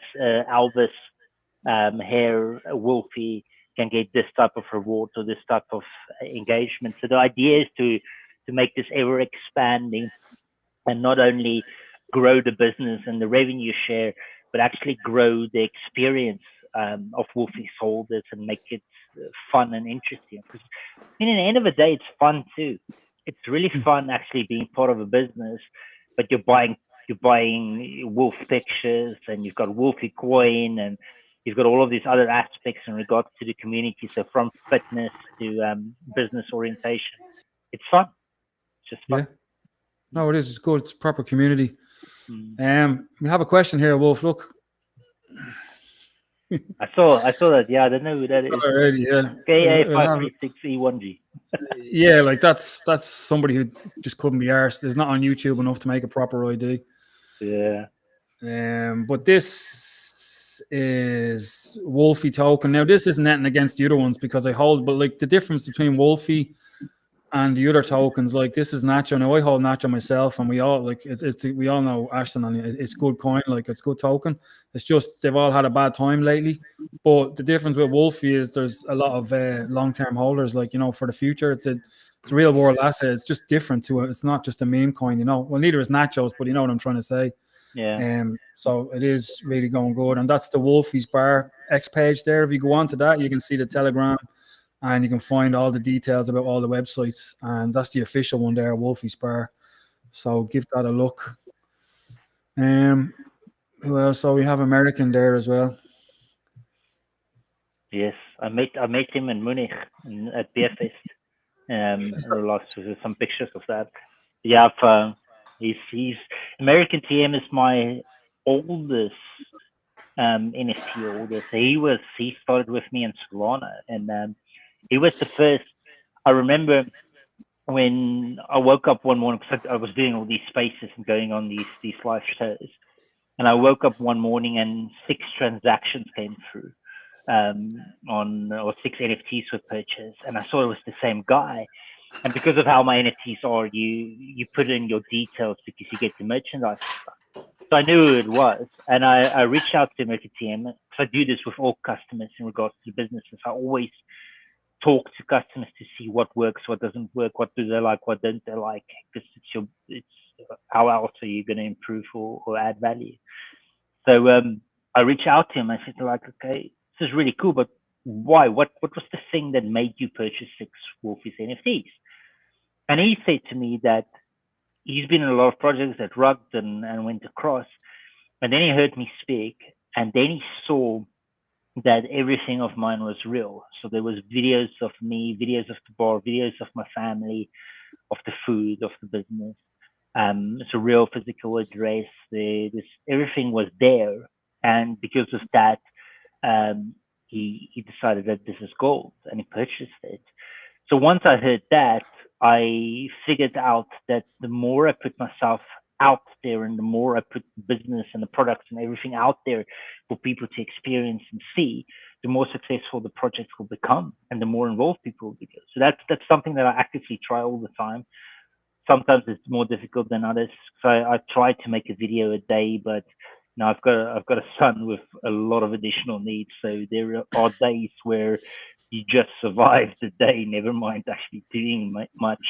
Albus hair Wolfy can get this type of reward or this type of engagement. So the idea is to make this ever expanding and not only grow the business and the revenue share, but actually grow the experience of Wolfy's holders and make it fun and interesting. Because in the end of the day, it's fun too. It's really fun actually being part of a business, but you're buying Wolf pictures, and you've got Wolfy Coin, and you've got all of these other aspects in regards to the community. So from fitness to business orientation, it's fun. It's just fun. Yeah. No, it is. It's good. It's a proper community. We have a question here, Wolf. Look. I saw that. Yeah, I don't know who that is. Already, yeah. KA536E1G. Yeah, like that's somebody who just couldn't be arsed. It's not on YouTube enough to make a proper ID. Yeah. But this is Wolfy token. Now, this isn't anything against the other ones because I hold, but like the difference between Wolfy And the other tokens, like this is Nacho. Now I hold Nacho myself, and we all like we all know Ashton, and it's good coin, like it's good token. It's just they've all had a bad time lately. But the difference with Wolfy is there's a lot of long-term holders, like for the future. It's a real world asset. It's just different to it. It's not just a meme coin, Well, neither is Nachos, but you know what I'm trying to say. Yeah. So it is really going good, and that's the Wolfy's Bar X page there. If you go on to that, you can see the Telegram. And you can find all the details about all the websites. And that's the official one there, Wolfy's Bar. So give that a look. Who else? So we have American there as well. Yes, I met him in Munich at Beerfest. There's some pictures of that. Yeah, he's American TM is my oldest NFT holder. So he started with me in Solana, and he was the first. I remember when I woke up one morning, because I was doing all these spaces and going on these live shows, and I woke up one morning and 6 transactions came through, or 6 NFTs were purchased, and I saw it was the same guy. And because of how my NFTs are, you put in your details because you get the merchandise stuff. So I knew who it was, and I reached out to American TM, because I do this with all customers in regards to businesses. I always talk to customers to see what works, what doesn't work, what do they like, what don't they like, because it's how else are you going to improve or add value. So I reached out to him. I said, like, okay, this is really cool, but why? What was the thing that made you purchase 6 Wolfy's NFTs? And he said to me that he's been in a lot of projects that rugged and went across, and then he heard me speak, and then he saw that everything of mine was real. So there was videos of me, videos of the bar, videos of my family, of the food, of the business. It's a real physical address. Everything was there, and because of that, he decided that this is gold, and he purchased it. So once I heard that, I figured out that the more I put myself out there, and the more I put the business and the products and everything out there for people to experience and see, the more successful the project will become, and the more involved people will become. So that's something that I actively try all the time. Sometimes it's more difficult than others. So I try to make a video a day, but I've got a son with a lot of additional needs. So there are days where you just survive the day, never mind actually doing much.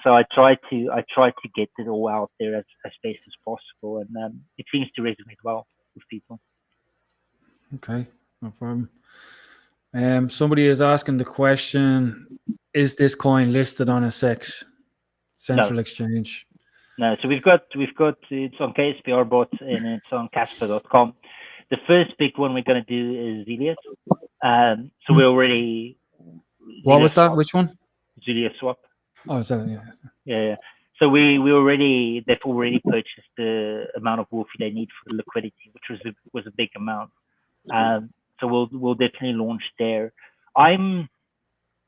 So I try to get it all out there as best as possible, and it seems to resonate well with people. Okay, no problem. Somebody is asking the question: is this coin listed on a central exchange? No, so we've got it's on KSPR bot and it's on Kaspa.com. The first big one we're going to do is Zelius. So we already. What was that? Swap. Which one? Zelius swap. Oh, is that yeah. So they've already purchased the amount of Wolfy they need for the liquidity, which was a big amount. So we'll definitely launch there.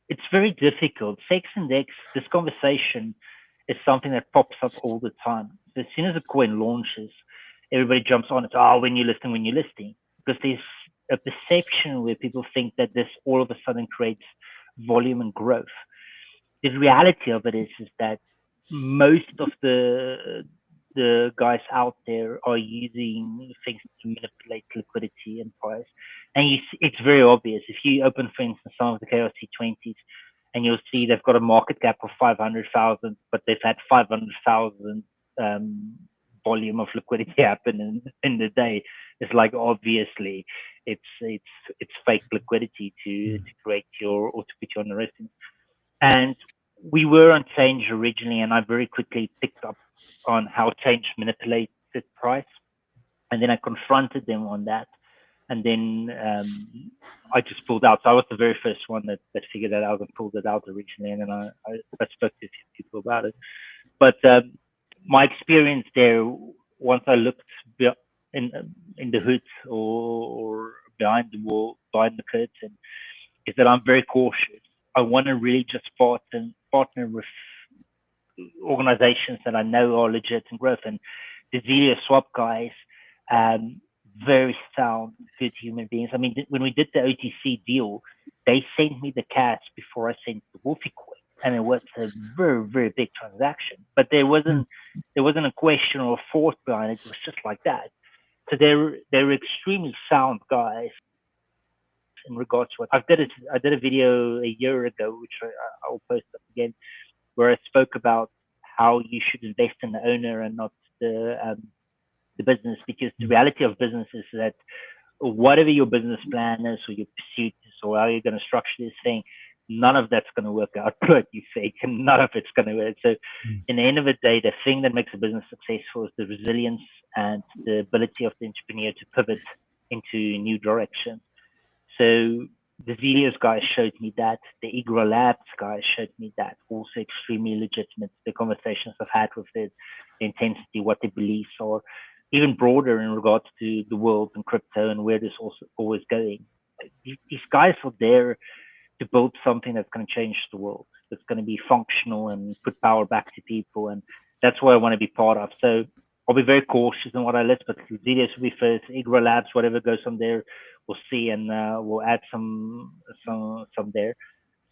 It's very difficult. Sex Index, this conversation is something that pops up all the time. So as soon as a coin launches, everybody jumps on it. Oh, when you're listing, because there's a perception where people think that this all of a sudden creates volume and growth. The reality of it is that most of the guys out there are using things to manipulate liquidity and price, and it's very obvious. If you open, for instance, some of the KRC20s, and you'll see they've got a market cap of 500,000, but they've had 500,000 volume of liquidity happen in the day. It's like obviously it's fake liquidity to create or to put you on the listing. And we were on Change originally, and I very quickly picked up on how Change manipulated price, and then I confronted them on that, and then I just pulled out. So I was the very first one that figured that out and pulled it out originally, and then I spoke to a few people about it. But my experience there, once I looked in the hood or behind the wall, behind the curtain, is that I'm very cautious. I want to really just partner with organizations that I know are legit and growth. And the Zelius Swap guys, very sound, good human beings. When we did the OTC deal, they sent me the cash before I sent the Wolfy Coin. and it was a very, very big transaction. But there wasn't a question or a thought behind it. It was just like that. So they're extremely sound guys in regards to what I did a video a year ago, which I'll post up again, where I spoke about how you should invest in the owner and not the business, because the reality of business is that whatever your business plan is or your pursuit is or how you're going to structure this thing, none of that's going to work out good, you think, and none of it's going to work. So in the end of the day, the thing that makes a business successful is the resilience and the ability of the entrepreneur to pivot into new direction. So the Zelios guys showed me that. The Igra Labs guys showed me that. Also extremely legitimate. The conversations I've had with the intensity, what their beliefs are, even broader in regards to the world and crypto and where this also always going. These guys are there to build something that's going to change the world, that's going to be functional and put power back to people. And that's what I want to be part of. So I'll be very cautious in what I list, but Zelios will be first. Igra Labs, whatever goes from there, we'll see, and we'll add some there.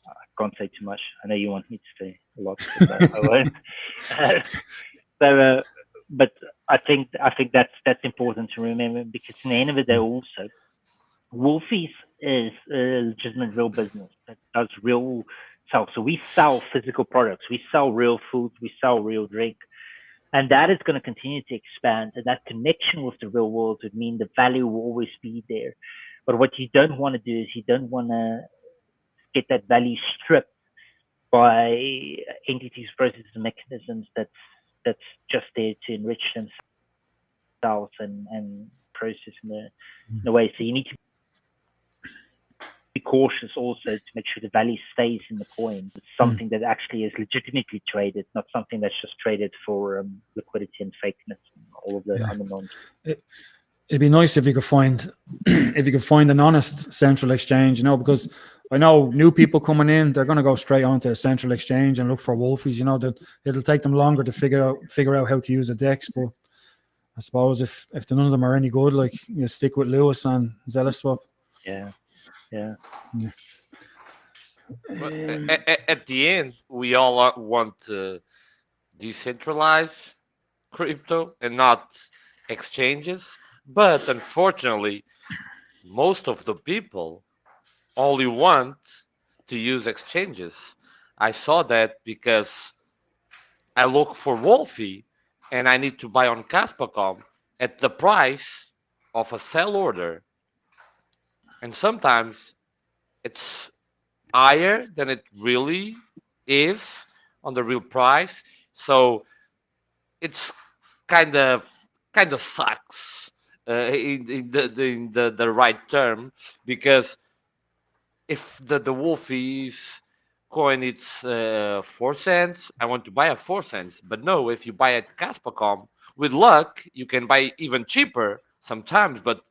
I can't say too much. I know you want me to say a lot, but I won't. But I think that's important to remember, because in the end of the day, also, Wolfy is a legitimate real business that does real sell. So we sell physical products, we sell real food, we sell real drink. And that is going to continue to expand. And that connection with the real world would mean the value will always be there. But what you don't want to do is you don't want to get that value stripped by entities, processes, and mechanisms that's just there to enrich themselves and process in a way. So you need to be cautious also to make sure the value stays in the coin. It's something that actually is legitimately traded, not something that's just traded for liquidity and fakeness and all of the other nonsense. It'd be nice if you could find an honest central exchange, because I know new people coming in, they're going to go straight onto a central exchange and look for Wolfies. That it'll take them longer to figure out how to use a DEX. But I suppose if none of them are any good, like stick with Lewis and ZellaSwap. Yeah. But at the end, we all want to decentralize crypto and not exchanges. But unfortunately, most of the people only want to use exchanges. I saw that because I look for Wolfy and I need to buy on Kaspa.com at the price of a sell order. And sometimes it's higher than it really is on the real price. So it's kind of sucks in the right term, because if the Wolfy's coin it's 4 cents, I want to buy at 4 cents. But no, if you buy at Kaspa.com, with luck you can buy even cheaper sometimes, but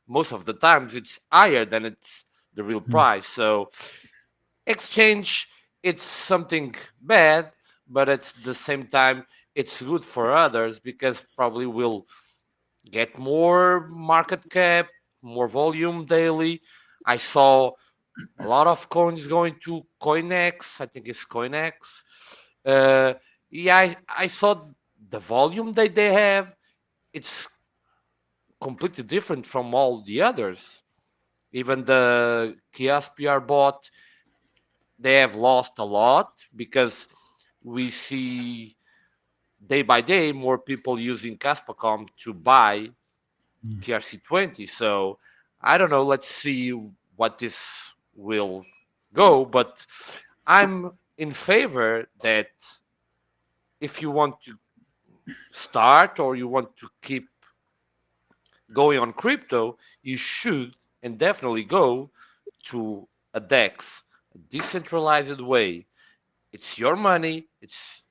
most of the times it's higher than it's the real price. So exchange, it's something bad, but at the same time it's good for others, because probably we'll get more market cap, more volume daily. I saw a lot of coins going to CoinX. I think it's CoinX. I saw the volume that they have. It's completely different from all the others. Even the Kaspa bot, they have lost a lot, because we see day by day more people using Kaspa.com to buy TRC20. So I don't know. Let's see what this will go. But I'm in favor that if you want to start or you want to keep going on crypto, you should and definitely go to a DEX, a decentralized way. It's your money, it's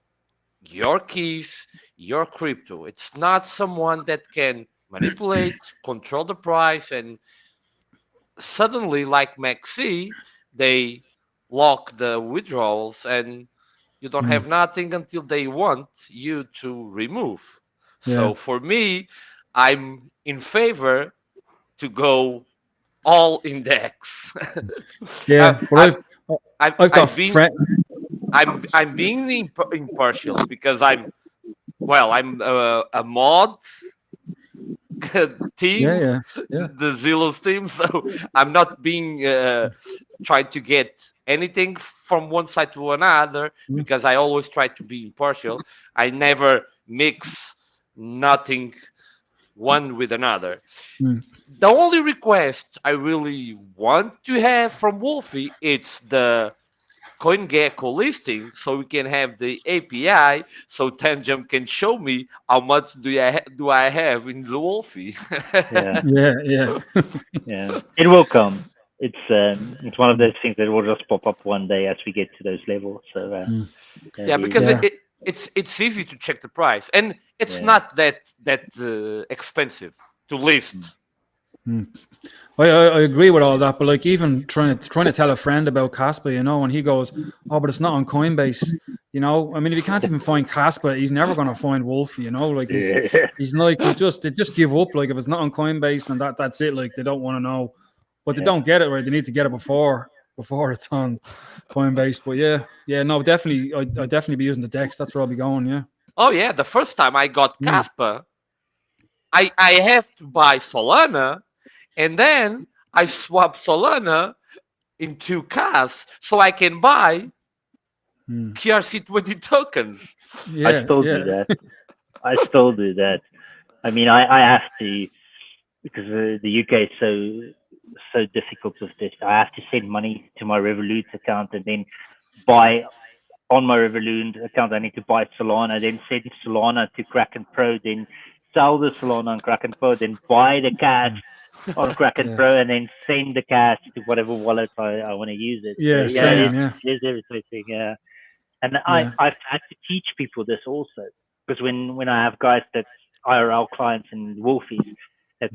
your keys, your crypto. It's not someone that can manipulate, control the price, and suddenly, like Maxi, they lock the withdrawals and you don't have nothing until they want you to remove. So for me, I'm in favor to go all index. Yeah, I've I've got been, friends. I'm being impartial because I'm a mod team, Yeah, yeah. the Zelos team. So I'm not being trying to get anything from one side to another because I always try to be impartial. I never mix nothing one with another. Mm. The only request I really want to have from Wolfy it's the CoinGecko listing so we can have the API so Tangent can show me how much do I have in the Wolfy. Yeah, Yeah. yeah. It will come. It's one of those things that will just pop up one day as we get to those levels. So Yeah, because Yeah. it's easy to check the price and it's Yeah. not that expensive to list. I agree with all that, but like even trying to tell a friend about Kaspa, and he goes, "Oh, but it's not on Coinbase." I mean, if you can't even find Kaspa, he's never going to find Wolfy. Like they just give up. Like if it's not on Coinbase and that's it. Like they don't want to know, but they don't get it right. They need to get it before it's on Coinbase. But no, definitely, I definitely be using the DEX. That's where I'll be going. Yeah. Oh yeah, the first time I got Kaspa, I have to buy Solana, and then I swap Solana into CAS so I can buy KRC20 tokens. Yeah. I still do that. I still do that. I mean, I have to because the UK is so difficult with this. I have to send money to my Revolut account and then buy on my Revolut account. I need to buy Solana, then send Solana to Kraken Pro, then sell the Solana on Kraken Pro, then buy the cash on Kraken Pro, and then send the cash to whatever wallet I want to use it. Yeah, So, same. There's everything. Yeah, and I've had to teach people this also because when I have guys that's IRL clients and Wolfies that's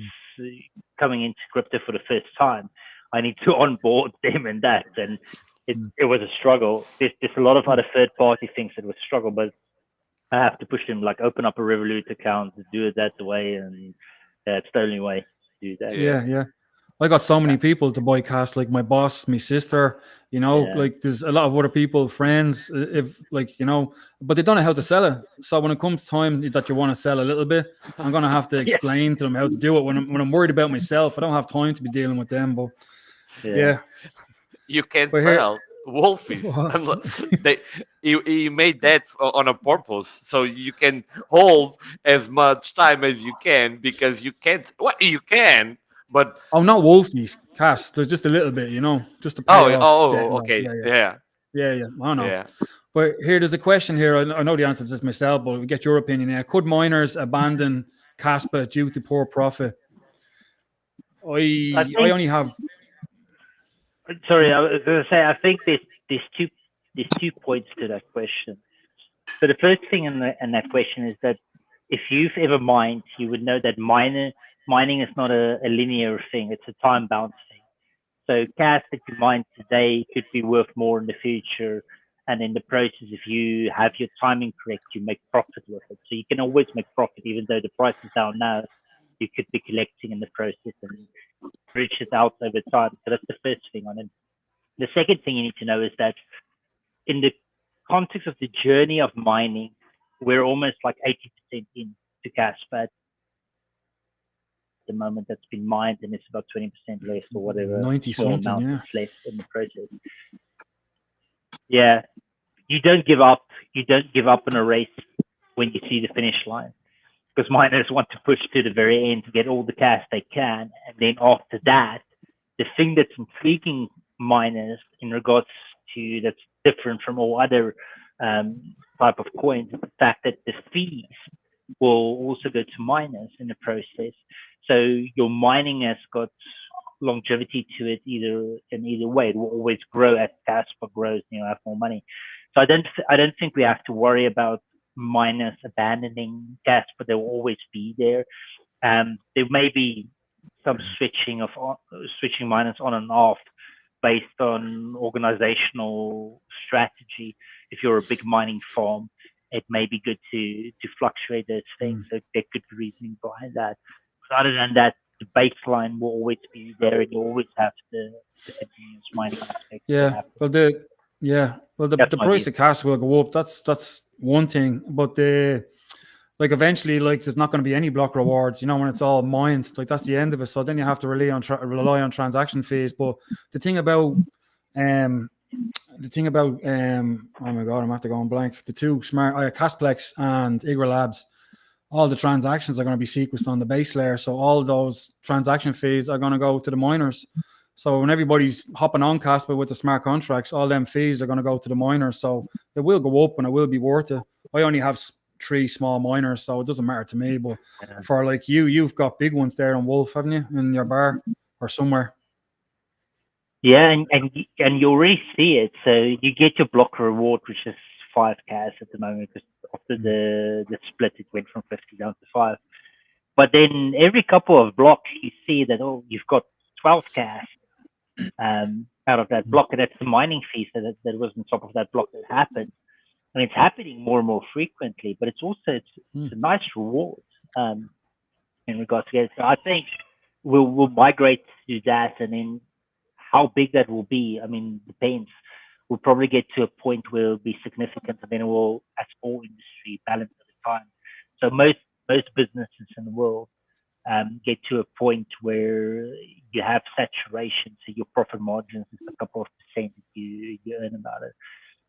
coming into crypto for the first time, I need to onboard them and that, and it was a struggle. There's a lot of other third party things that was a struggle, but I have to push them like open up a Revolut account, do it that way, and it's the only way to do that. Yeah. I got so many people to buy cast, like my boss, my sister, like there's a lot of other people, friends, but they don't know how to sell it. So when it comes time that you want to sell a little bit, I'm going to have to explain to them how to do it. When I'm worried about myself, I don't have time to be dealing with them, but You can't sell Wolfies. He made that on a purpose, so you can hold as much time as you can because you can't. Well, you can, but not Wolfies, cast. There's just a little bit, just to pay off. Okay, yeah. I know. Yeah. But there's a question here. I know the answer to this myself, but we get your opinion here. Could miners abandon Kaspa due to poor profit? I only have. Sorry, I was going to say I think there's two points to that question. So the first thing in that question is that if you've ever mined, you would know that mining is not a linear thing; it's a time-bound thing. So cash that you mine today could be worth more in the future, and in the process, if you have your timing correct, you make profit with it. So you can always make profit, even though the price is down now. You could be collecting in the process and reach it out over time. So that's the first thing on it. The second thing you need to know is that in the context of the journey of mining, we're almost like 80% into Kaspa at the moment that's been mined, and it's about 20% left or whatever 90 small something, amount that's left in the process. Yeah, you don't give up. You don't give up in a race when you see the finish line, because miners want to push to the very end to get all the cash they can, and then after that, the thing that's intriguing miners in regards to that's different from all other type of coins is the fact that the fees will also go to miners in the process. So your mining has got longevity to it either way. It will always grow as Kaspa grows, have more money. So I don't think we have to worry about miners abandoning Kaspa. They will always be there. There may be some switching miners on and off based on organizational strategy. If you're a big mining farm, it may be good to fluctuate those things. So there could be reasoning behind that. But other than that, the baseline will always be there, and you always have the continuous mining aspect. Yeah, well, Yeah. Well, the That's my price view. of cash will go up. That's one thing. But like eventually, like there's not going to be any block rewards. You know, when it's all mined, like that's the end of it. So then you have to rely on transaction fees. But the thing about um oh my god, I'm have to go on blank. The two smart Casplex and Igra Labs, all the transactions are going to be sequenced on the base layer. So all those transaction fees are going to go to the miners. So when everybody's hopping on Kaspa with the smart contracts, all them fees are going to go to the miners. So it will go up and it will be worth it. I only have 3 small miners, so it doesn't matter to me. But for like you've got big ones there on Wolf, haven't you, in your bar or somewhere? Yeah, and you already see it. So you get your block reward, which is 5 CAS at the moment, because after the split, it went from 50 down to 5. But then every couple of blocks, you see that you've got 12 CAS out of that block, and that's the mining fees that was on top of that block that happened. And it's happening more and more frequently, but it's a nice reward in regards to it. So I think we'll migrate to that, and then how big that will be, I mean, depends. We'll probably get to a point where it'll be significant, and then it will, as all industry, balance over time. So most businesses in the world get to a point where you have saturation, so your profit margins is a couple of percent that you earn about it.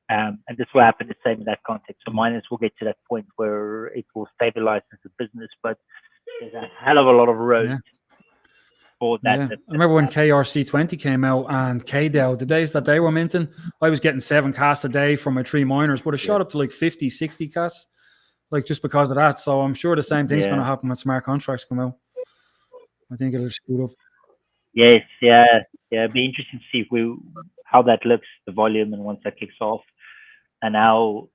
And this will happen the same in that context. So miners will get to that point where it will stabilize as a business, but there's a hell of a lot of road for that. Yeah. I remember when KRC20 came out and KDAO, the days that they were minting, I was getting 7 CAS a day from my 3 miners, but it shot up to like 50, 60 CAS, like just because of that. So I'm sure the same thing's going to happen when smart contracts come out. I think it'll scoot up. Yes, yeah. It'd be interesting to see how that looks, the volume, and once that kicks off, and how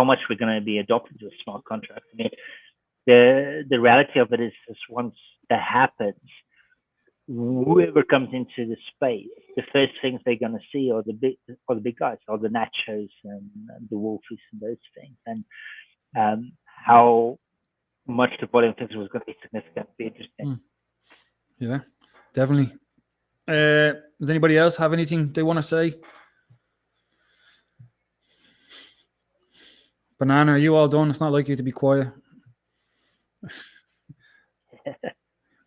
much we're going to be adopted to a smart contract. I mean, the reality of it is once that happens, whoever comes into the space, the first things they're going to see are the big guys, are the Nachos and the Wolfies and those things, and how much the volume things was going to be significant. Be interesting. Yeah, definitely. Does anybody else have anything they want to say? Banana, are you all done? It's not like you to be quiet.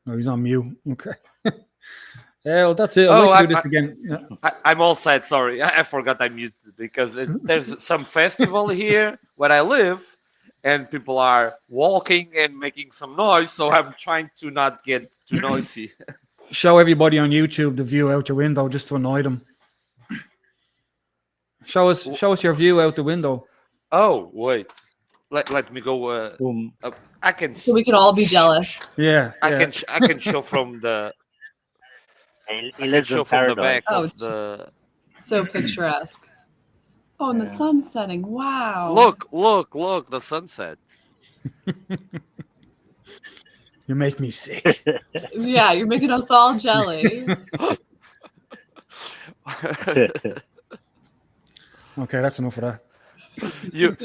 No, he's on mute. Okay. Yeah, well, that's it. I'd like to do this again. Yeah. I'm all set. Sorry, I forgot I muted because there's some festival here where I live, and people are walking and making some noise. So I'm trying to not get too noisy. Show everybody on YouTube the view out your window just to annoy them. Show us your view out the window. Oh wait, let me go. I can. So we can all be jealous. Yeah, I can show from the. He lives in paradise. Of the. So picturesque. Oh, and the sun setting. Wow. Look, the sunset. You make me sick. Yeah, you're making us all jelly. Okay, that's enough of that. You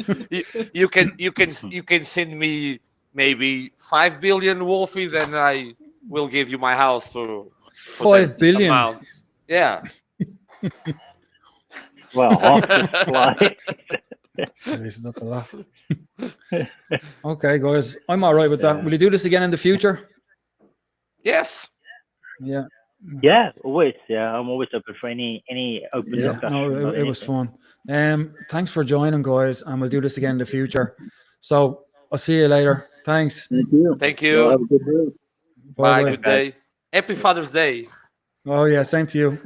can send me maybe 5 billion wolfies, and I will give you my house for 5 billion. Amount. Yeah. Well, half the supply. That's a lot. Okay, guys, I'm all right with that. Will you do this again in the future? Yes. Yeah. Yeah, always. Yeah, I'm always open for any open discussion. No, it was fun. Thanks for joining, guys, and we'll do this again in the future. So I'll see you later. Thanks. Thank you. Thank you. Well, have a good day. Bye. Good day. Happy Father's Day. Oh yeah, same to you.